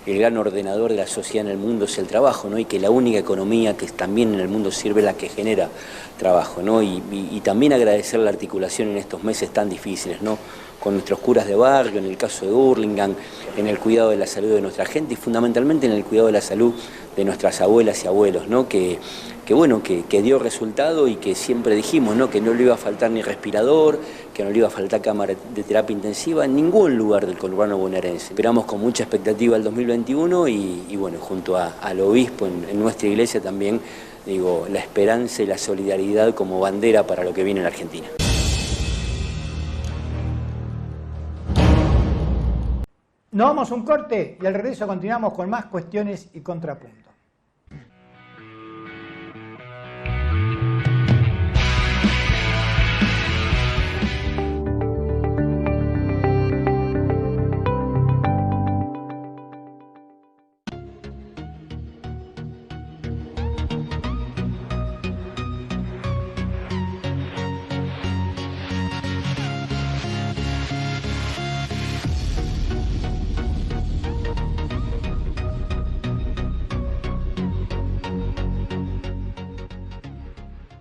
el gran ordenador de la sociedad en el mundo es el trabajo, ¿no? Y que la única economía que también en el mundo sirve es la que genera trabajo, ¿no? Y también agradecer la articulación en estos meses tan difíciles, ¿no? Con nuestros curas de barrio, en el caso de Hurlingham, en el cuidado de la salud de nuestra gente y fundamentalmente en el cuidado de la salud de nuestras abuelas y abuelos, ¿no? Que dio resultado y que siempre dijimos, ¿no? Que no le iba a faltar ni respirador, que no le iba a faltar cámara de terapia intensiva en ningún lugar del conurbano bonaerense. Esperamos con mucha expectativa el 2021 y junto al obispo en nuestra iglesia también, la esperanza y la solidaridad como bandera para lo que viene en la Argentina. Nos vamos a un corte y al regreso continuamos con más cuestiones y contrapuntos.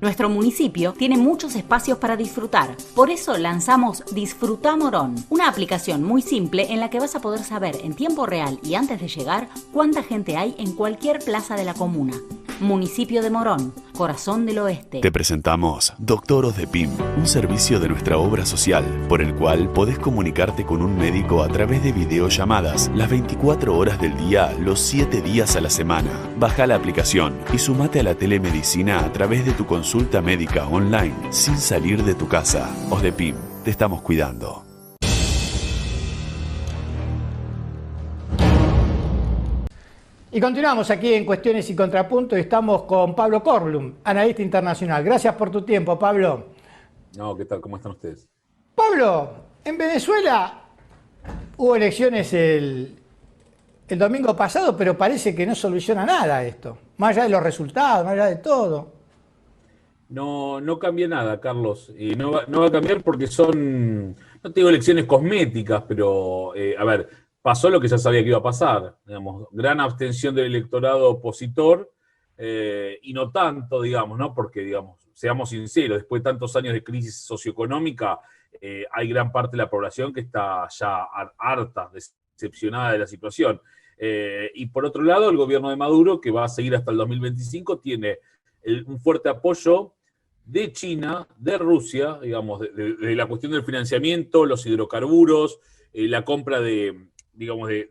Nuestro municipio tiene muchos espacios para disfrutar. Por eso lanzamos Disfruta Morón, una aplicación muy simple en la que vas a poder saber en tiempo real y antes de llegar cuánta gente hay en cualquier plaza de la comuna. Municipio de Morón, corazón del oeste. Te presentamos Doctoros de PIM, un servicio de nuestra obra social, por el cual podés comunicarte con un médico a través de videollamadas las 24 horas del día, los 7 días a la semana. Baja la aplicación y sumate a la telemedicina a través de tu consulta médica online, sin salir de tu casa. OSDEPIM, te estamos cuidando. Y continuamos aquí en Cuestiones y Contrapuntos y estamos con Pablo Korblum, analista internacional. Gracias por tu tiempo, Pablo. No, ¿qué tal? ¿Cómo están ustedes? Pablo, en Venezuela hubo elecciones el domingo pasado, pero parece que no soluciona nada esto, más allá de los resultados, más allá de todo. No cambia nada, Carlos. No va a cambiar porque son, no te digo elecciones cosméticas, pero, a ver, pasó lo que ya sabía que iba a pasar. Digamos, gran abstención del electorado opositor y no tanto, digamos, ¿no? Porque, digamos, seamos sinceros, después de tantos años de crisis socioeconómica, hay gran parte de la población que está ya harta, decepcionada de la situación. Y por otro lado, el gobierno de Maduro, que va a seguir hasta el 2025, tiene un fuerte apoyo de China, de Rusia, digamos, de la cuestión del financiamiento, los hidrocarburos, la compra de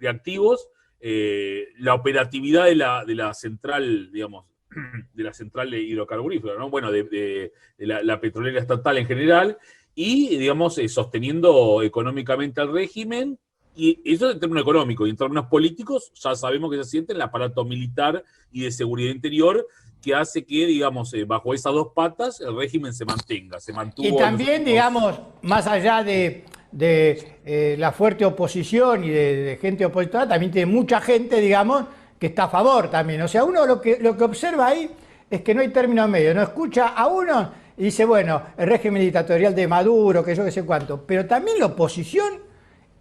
activos, la operatividad de la central, digamos, de la central hidrocarburífera, ¿no? Bueno, de la petrolera estatal en general, y, digamos, sosteniendo económicamente al régimen. Y eso en términos económicos, y en términos políticos, ya sabemos que se siente el aparato militar y de seguridad interior, que hace que, digamos, bajo esas dos patas, el régimen se mantuvo. Y también, digamos, más allá de la fuerte oposición y de gente opositora, también tiene mucha gente, digamos, que está a favor también. O sea, uno lo que observa ahí es que no hay término medio. No escucha a uno y dice, bueno, el régimen dictatorial de Maduro, que yo qué sé cuánto. Pero también la oposición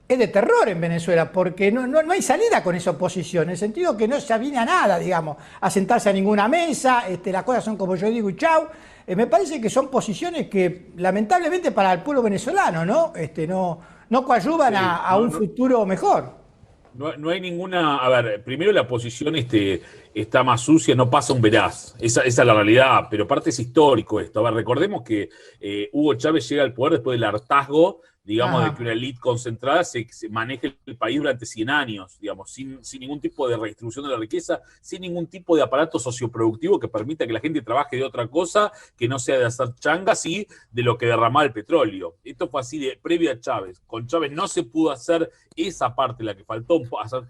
es de terror en Venezuela, porque no hay salida con esa oposición, en el sentido que no se avina a nada, digamos, a sentarse a ninguna mesa, las cosas son como yo digo y chau. Me parece que son posiciones que, lamentablemente para el pueblo venezolano, no coadyuvan a un futuro mejor. No hay ninguna. A ver, primero la posición está más sucia, no pasa un veraz. Esa es la realidad, pero aparte es histórico esto. A ver, recordemos que Hugo Chávez llega al poder después del hartazgo, digamos, de que una élite concentrada se maneje el país durante 100 años, digamos, sin ningún tipo de redistribución de la riqueza, sin ningún tipo de aparato socioproductivo que permita que la gente trabaje de otra cosa que no sea de hacer changas y de lo que derramaba el petróleo. Esto fue así previo a Chávez. Con Chávez no se pudo hacer esa parte, la que faltó,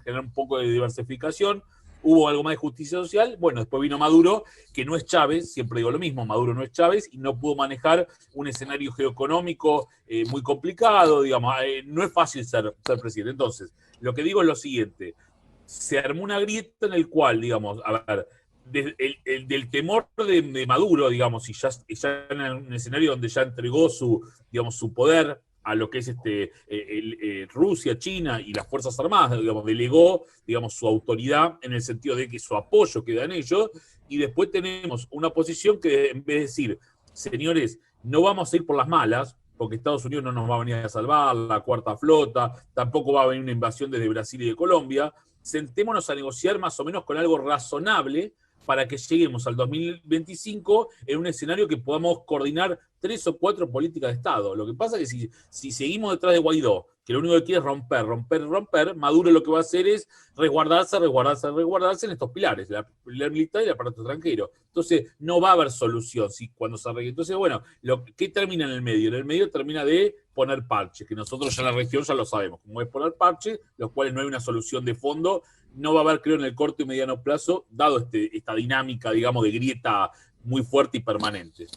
generar un poco de diversificación. Hubo algo más de justicia social. Bueno, después vino Maduro, que no es Chávez, siempre digo lo mismo, Maduro no es Chávez, y no pudo manejar un escenario geoeconómico muy complicado, digamos, no es fácil ser presidente. Entonces, lo que digo es lo siguiente, se armó una grieta en el cual, digamos, a ver, del temor de Maduro, digamos, y ya en un escenario donde ya entregó su poder a lo que es Rusia, China y las Fuerzas Armadas, digamos, delegó, digamos, su autoridad en el sentido de que su apoyo queda en ellos, y después tenemos una posición que en vez de decir, señores, no vamos a ir por las malas, porque Estados Unidos no nos va a venir a salvar, la cuarta flota, tampoco va a venir una invasión desde Brasil y de Colombia, sentémonos a negociar más o menos con algo razonable para que lleguemos al 2025 en un escenario que podamos coordinar 3 o 4 políticas de Estado. Lo que pasa es que si seguimos detrás de Guaidó, que lo único que quiere es romper, Maduro lo que va a hacer es resguardarse en estos pilares, el pilar militar y el aparato extranjero. Entonces, no va a haber solución cuando se arregle. Entonces, bueno, ¿qué termina en el medio? En el medio termina de poner parches, que nosotros ya en la región ya lo sabemos, como es poner parches, los cuales no hay una solución de fondo. No va a haber, creo, en el corto y mediano plazo, dado esta dinámica, digamos, de grieta muy fuerte y permanente.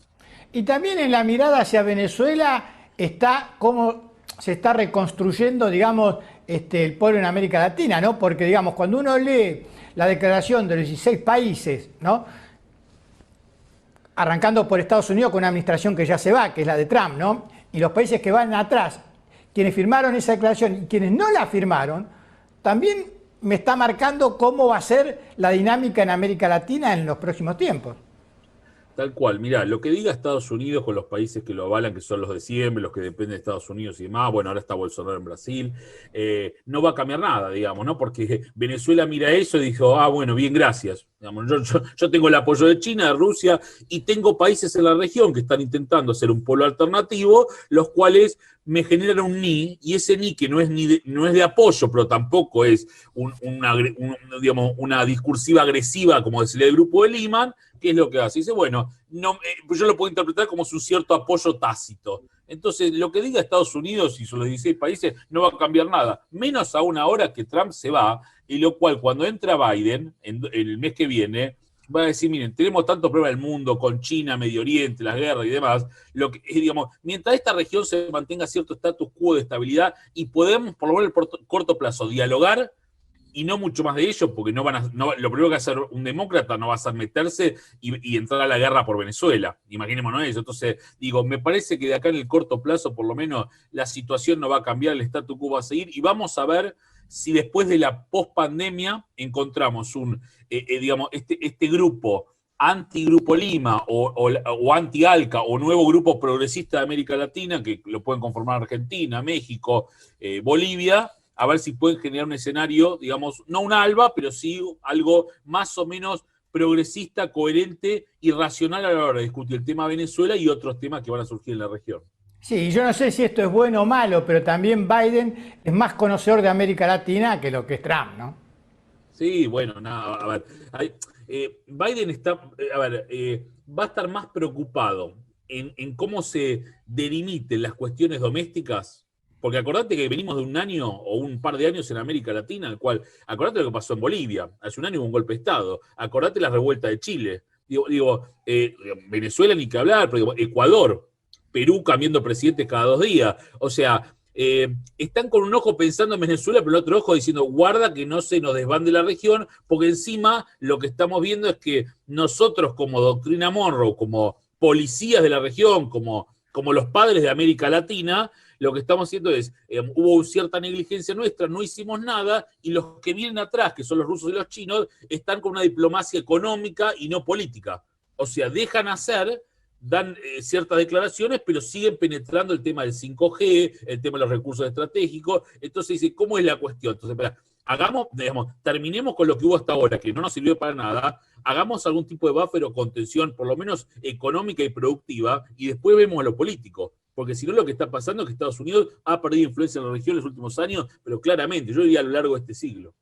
Y también en la mirada hacia Venezuela está cómo se está reconstruyendo, digamos, el pueblo en América Latina, ¿no? Porque, digamos, cuando uno lee la declaración de los 16 países, ¿no? Arrancando por Estados Unidos con una administración que ya se va, que es la de Trump, ¿no? Y los países que van atrás, quienes firmaron esa declaración y quienes no la firmaron, también me está marcando cómo va a ser la dinámica en América Latina en los próximos tiempos. Tal cual, mirá, lo que diga Estados Unidos con los países que lo avalan, que son los de siempre, los que dependen de Estados Unidos y demás, bueno, ahora está Bolsonaro en Brasil, no va a cambiar nada, digamos, ¿no? Porque Venezuela mira eso y dijo, bueno, bien, gracias. Digamos, yo tengo el apoyo de China, de Rusia, y tengo países en la región que están intentando hacer un polo alternativo, los cuales me generan un ni, y ese ni que no es de apoyo, pero tampoco es una discursiva agresiva, como decía el grupo de Lehman, ¿qué es lo que hace? Dice, bueno, yo lo puedo interpretar como un cierto apoyo tácito. Entonces, lo que diga Estados Unidos y sus 16 países no va a cambiar nada, menos aún ahora que Trump se va, y lo cual cuando entra Biden, en el mes que viene, va a decir, miren, tenemos tantos problemas del mundo con China, Medio Oriente, las guerras y demás, digamos, mientras esta región se mantenga cierto status quo de estabilidad y podemos, por lo menos en el corto plazo, dialogar, y no mucho más de ello, porque lo primero que va a hacer un demócrata no va a ser meterse y entrar a la guerra por Venezuela. Imaginémonos eso. Entonces, digo, me parece que de acá en el corto plazo, por lo menos, la situación no va a cambiar, el status quo va a seguir, y vamos a ver si después de la post-pandemia encontramos digamos, este grupo anti-Grupo Lima o anti-ALCA o nuevo grupo progresista de América Latina, que lo pueden conformar Argentina, México, Bolivia, a ver si pueden generar un escenario, digamos, no un ALBA, pero sí algo más o menos progresista, coherente y racional a la hora de discutir el tema Venezuela y otros temas que van a surgir en la región. Sí, yo no sé si esto es bueno o malo, pero también Biden es más conocedor de América Latina que lo que es Trump, ¿no? Sí, bueno, nada, a ver, Biden está, va a estar más preocupado en cómo se delimiten las cuestiones domésticas. Porque acordate que venimos de un año o un par de años en América Latina, en el cual, acordate lo que pasó en Bolivia, hace un año hubo un golpe de Estado, acordate la revuelta de Chile, Venezuela ni que hablar, pero Ecuador, Perú cambiando presidentes cada 2 días, o sea, están con un ojo pensando en Venezuela, pero el otro ojo diciendo, guarda que no se nos desbande la región, porque encima lo que estamos viendo es que nosotros como doctrina Monroe, como policías de la región, como los padres de América Latina, lo que estamos haciendo es, hubo cierta negligencia nuestra, no hicimos nada, y los que vienen atrás, que son los rusos y los chinos, están con una diplomacia económica y no política. O sea, dejan hacer, dan ciertas declaraciones, pero siguen penetrando el tema del 5G, el tema de los recursos estratégicos. Entonces dice, ¿cómo es la cuestión? Entonces, terminemos con lo que hubo hasta ahora, que no nos sirvió para nada, hagamos algún tipo de buffer o contención, por lo menos económica y productiva, y después vemos a lo político. Porque si no, lo que está pasando es que Estados Unidos ha perdido influencia en la región en los últimos años, pero claramente, yo diría a lo largo de este siglo.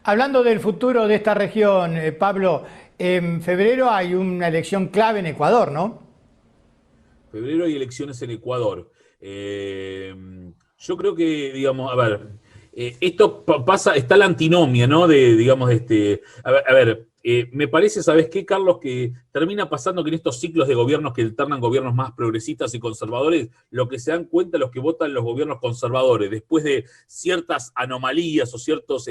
Hablando del futuro de esta región, Pablo, en febrero hay una elección clave en Ecuador, ¿no? Febrero hay elecciones en Ecuador. Yo creo que, digamos, a ver, esto pasa, está la antinomia, ¿no? Me parece, ¿sabes qué, Carlos? Que termina pasando que en estos ciclos de gobiernos que alternan gobiernos más progresistas y conservadores, lo que se dan cuenta los que votan los gobiernos conservadores, después de ciertas anomalías o ciertos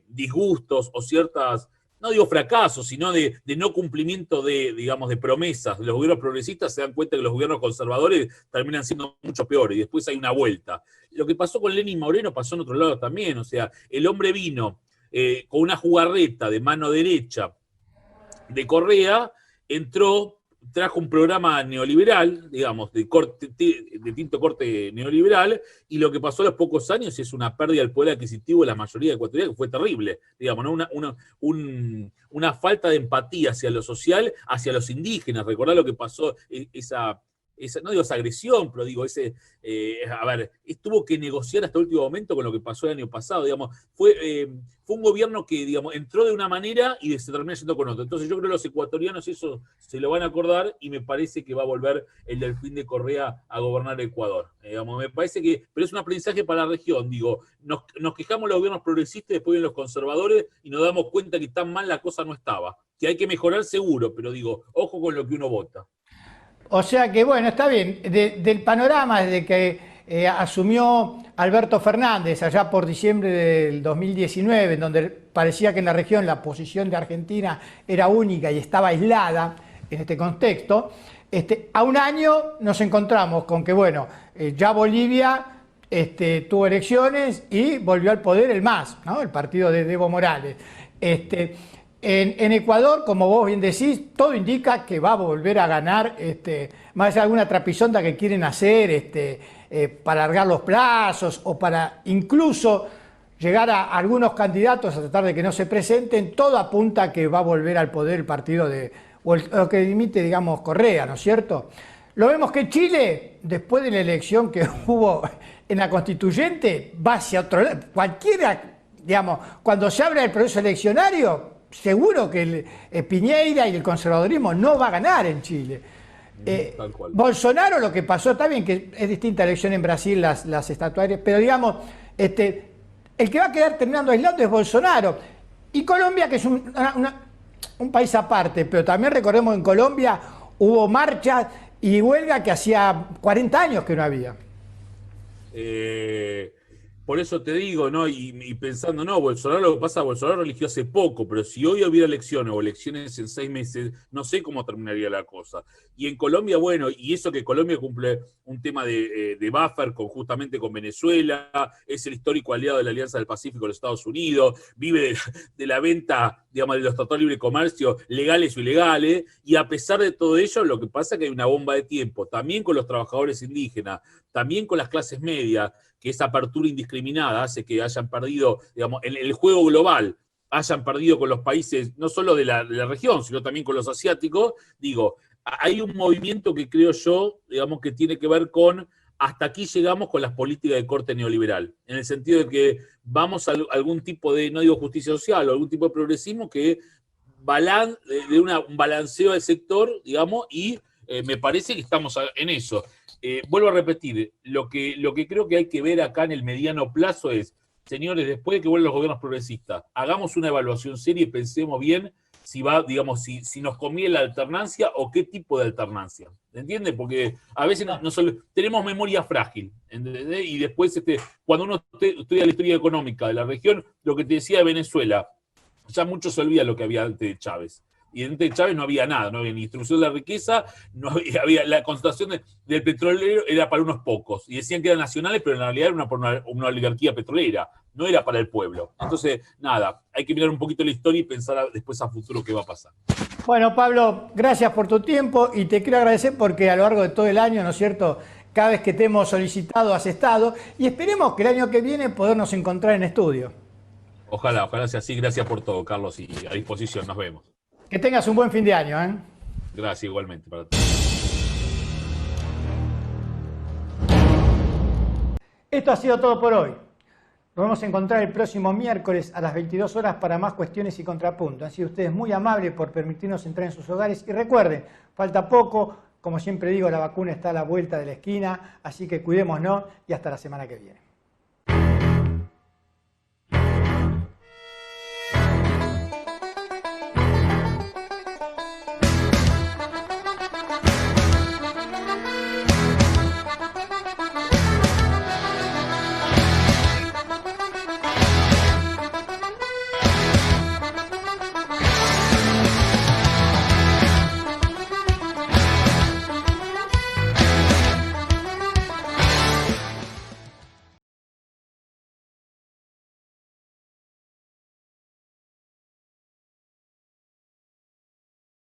disgustos o ciertas, no digo fracasos, sino de no cumplimiento de promesas de los gobiernos progresistas, se dan cuenta que los gobiernos conservadores terminan siendo mucho peores y después hay una vuelta. Lo que pasó con Lenín Moreno pasó en otro lado también, o sea, el hombre vino con una jugarreta de mano derecha de Correa, trajo un programa neoliberal, digamos, de tinto corte neoliberal, y lo que pasó a los pocos años es una pérdida del poder adquisitivo de la mayoría ecuatoriana, que fue terrible, digamos, ¿no? Una falta de empatía hacia lo social, hacia los indígenas. Recordá lo que pasó, no digo esa agresión, pero digo, tuvo que negociar hasta el último momento con lo que pasó el año pasado, digamos, fue un gobierno que, digamos, entró de una manera y se terminó yendo con otra. Entonces yo creo que los ecuatorianos eso se lo van a acordar y me parece que va a volver el Delfín de Correa a gobernar Ecuador. Me parece que, pero es un aprendizaje para la región, digo, nos quejamos los gobiernos progresistas, después vienen los conservadores y nos damos cuenta que tan mal la cosa no estaba, que hay que mejorar seguro, pero digo, ojo con lo que uno vota. O sea que, bueno, está bien. Del panorama desde que asumió Alberto Fernández allá por diciembre del 2019, en donde parecía que en la región la posición de Argentina era única y estaba aislada en este contexto, a un año nos encontramos con que, bueno, ya Bolivia tuvo elecciones y volvió al poder el MAS, ¿no? El partido de Evo Morales. En Ecuador, como vos bien decís, todo indica que va a volver a ganar, más de alguna trapisonda que quieren hacer para alargar los plazos o para incluso llegar a algunos candidatos a tratar de que no se presenten, todo apunta a que va a volver al poder el partido lo que dimite, digamos, Correa, ¿no es cierto? Lo vemos que Chile, después de la elección que hubo en la constituyente, va hacia otro lado. Cualquiera, digamos, cuando se abre el proceso eleccionario, seguro que Piñeira y el conservadurismo no va a ganar en Chile. Tal cual. Bolsonaro, lo que pasó, está bien que es distinta la elección en Brasil, las estatuarias, pero digamos, el que va a quedar terminando aislado es Bolsonaro. Y Colombia, que es un país aparte, pero también recordemos en Colombia hubo marchas y huelga que hacía 40 años que no había. Por eso te digo, ¿no? Y pensando, no, Bolsonaro, lo que pasa, Bolsonaro eligió hace poco, pero si hoy hubiera elecciones o elecciones en 6 meses, no sé cómo terminaría la cosa. Y en Colombia, bueno, y eso que Colombia cumple un tema de buffer justamente con Venezuela, es el histórico aliado de la Alianza del Pacífico de los Estados Unidos, vive de la venta, digamos, de los tratados de libre comercio, legales o ilegales, y a pesar de todo ello, lo que pasa es que hay una bomba de tiempo, también con los trabajadores indígenas, también con las clases medias, que esa apertura indiscriminada hace que hayan perdido, digamos, en el juego global, hayan perdido con los países, no solo de la región, sino también con los asiáticos. Digo, hay un movimiento que creo yo, digamos, que tiene que ver con, hasta aquí llegamos con las políticas de corte neoliberal, en el sentido de que vamos a algún tipo de, no digo justicia social, o algún tipo de progresismo que de un balanceo del sector, digamos, y me parece que estamos en eso. Vuelvo a repetir, lo que creo que hay que ver acá en el mediano plazo es, señores, después de que vuelvan los gobiernos progresistas, hagamos una evaluación seria y pensemos bien si si nos conviene la alternancia o qué tipo de alternancia. ¿Entiendes? Porque a veces tenemos memoria frágil, ¿entendés? Y después, cuando uno estudia la historia económica de la región, lo que te decía de Venezuela, ya mucho se olvida lo que había antes de Chávez. Y antes de Chávez no había nada, no había ni distribución de la riqueza, no había la concentración del petrolero era para unos pocos. Y decían que eran nacionales, pero en realidad era una oligarquía petrolera, no era para el pueblo. Entonces, nada, hay que mirar un poquito la historia y pensar después a futuro qué va a pasar. Bueno, Pablo, gracias por tu tiempo y te quiero agradecer porque a lo largo de todo el año, ¿no es cierto?, cada vez que te hemos solicitado has estado y esperemos que el año que viene podernos encontrar en estudio. Ojalá sea así. Gracias por todo, Carlos, y a disposición. Nos vemos. Que tengas un buen fin de año, ¿eh? Gracias, igualmente. Para ti. Esto ha sido todo por hoy. Nos vamos a encontrar el próximo miércoles a las 22 horas para más cuestiones y contrapuntos. Han sido ustedes muy amables por permitirnos entrar en sus hogares. Y recuerden, falta poco. Como siempre digo, la vacuna está a la vuelta de la esquina. Así que cuidémonos y hasta la semana que viene.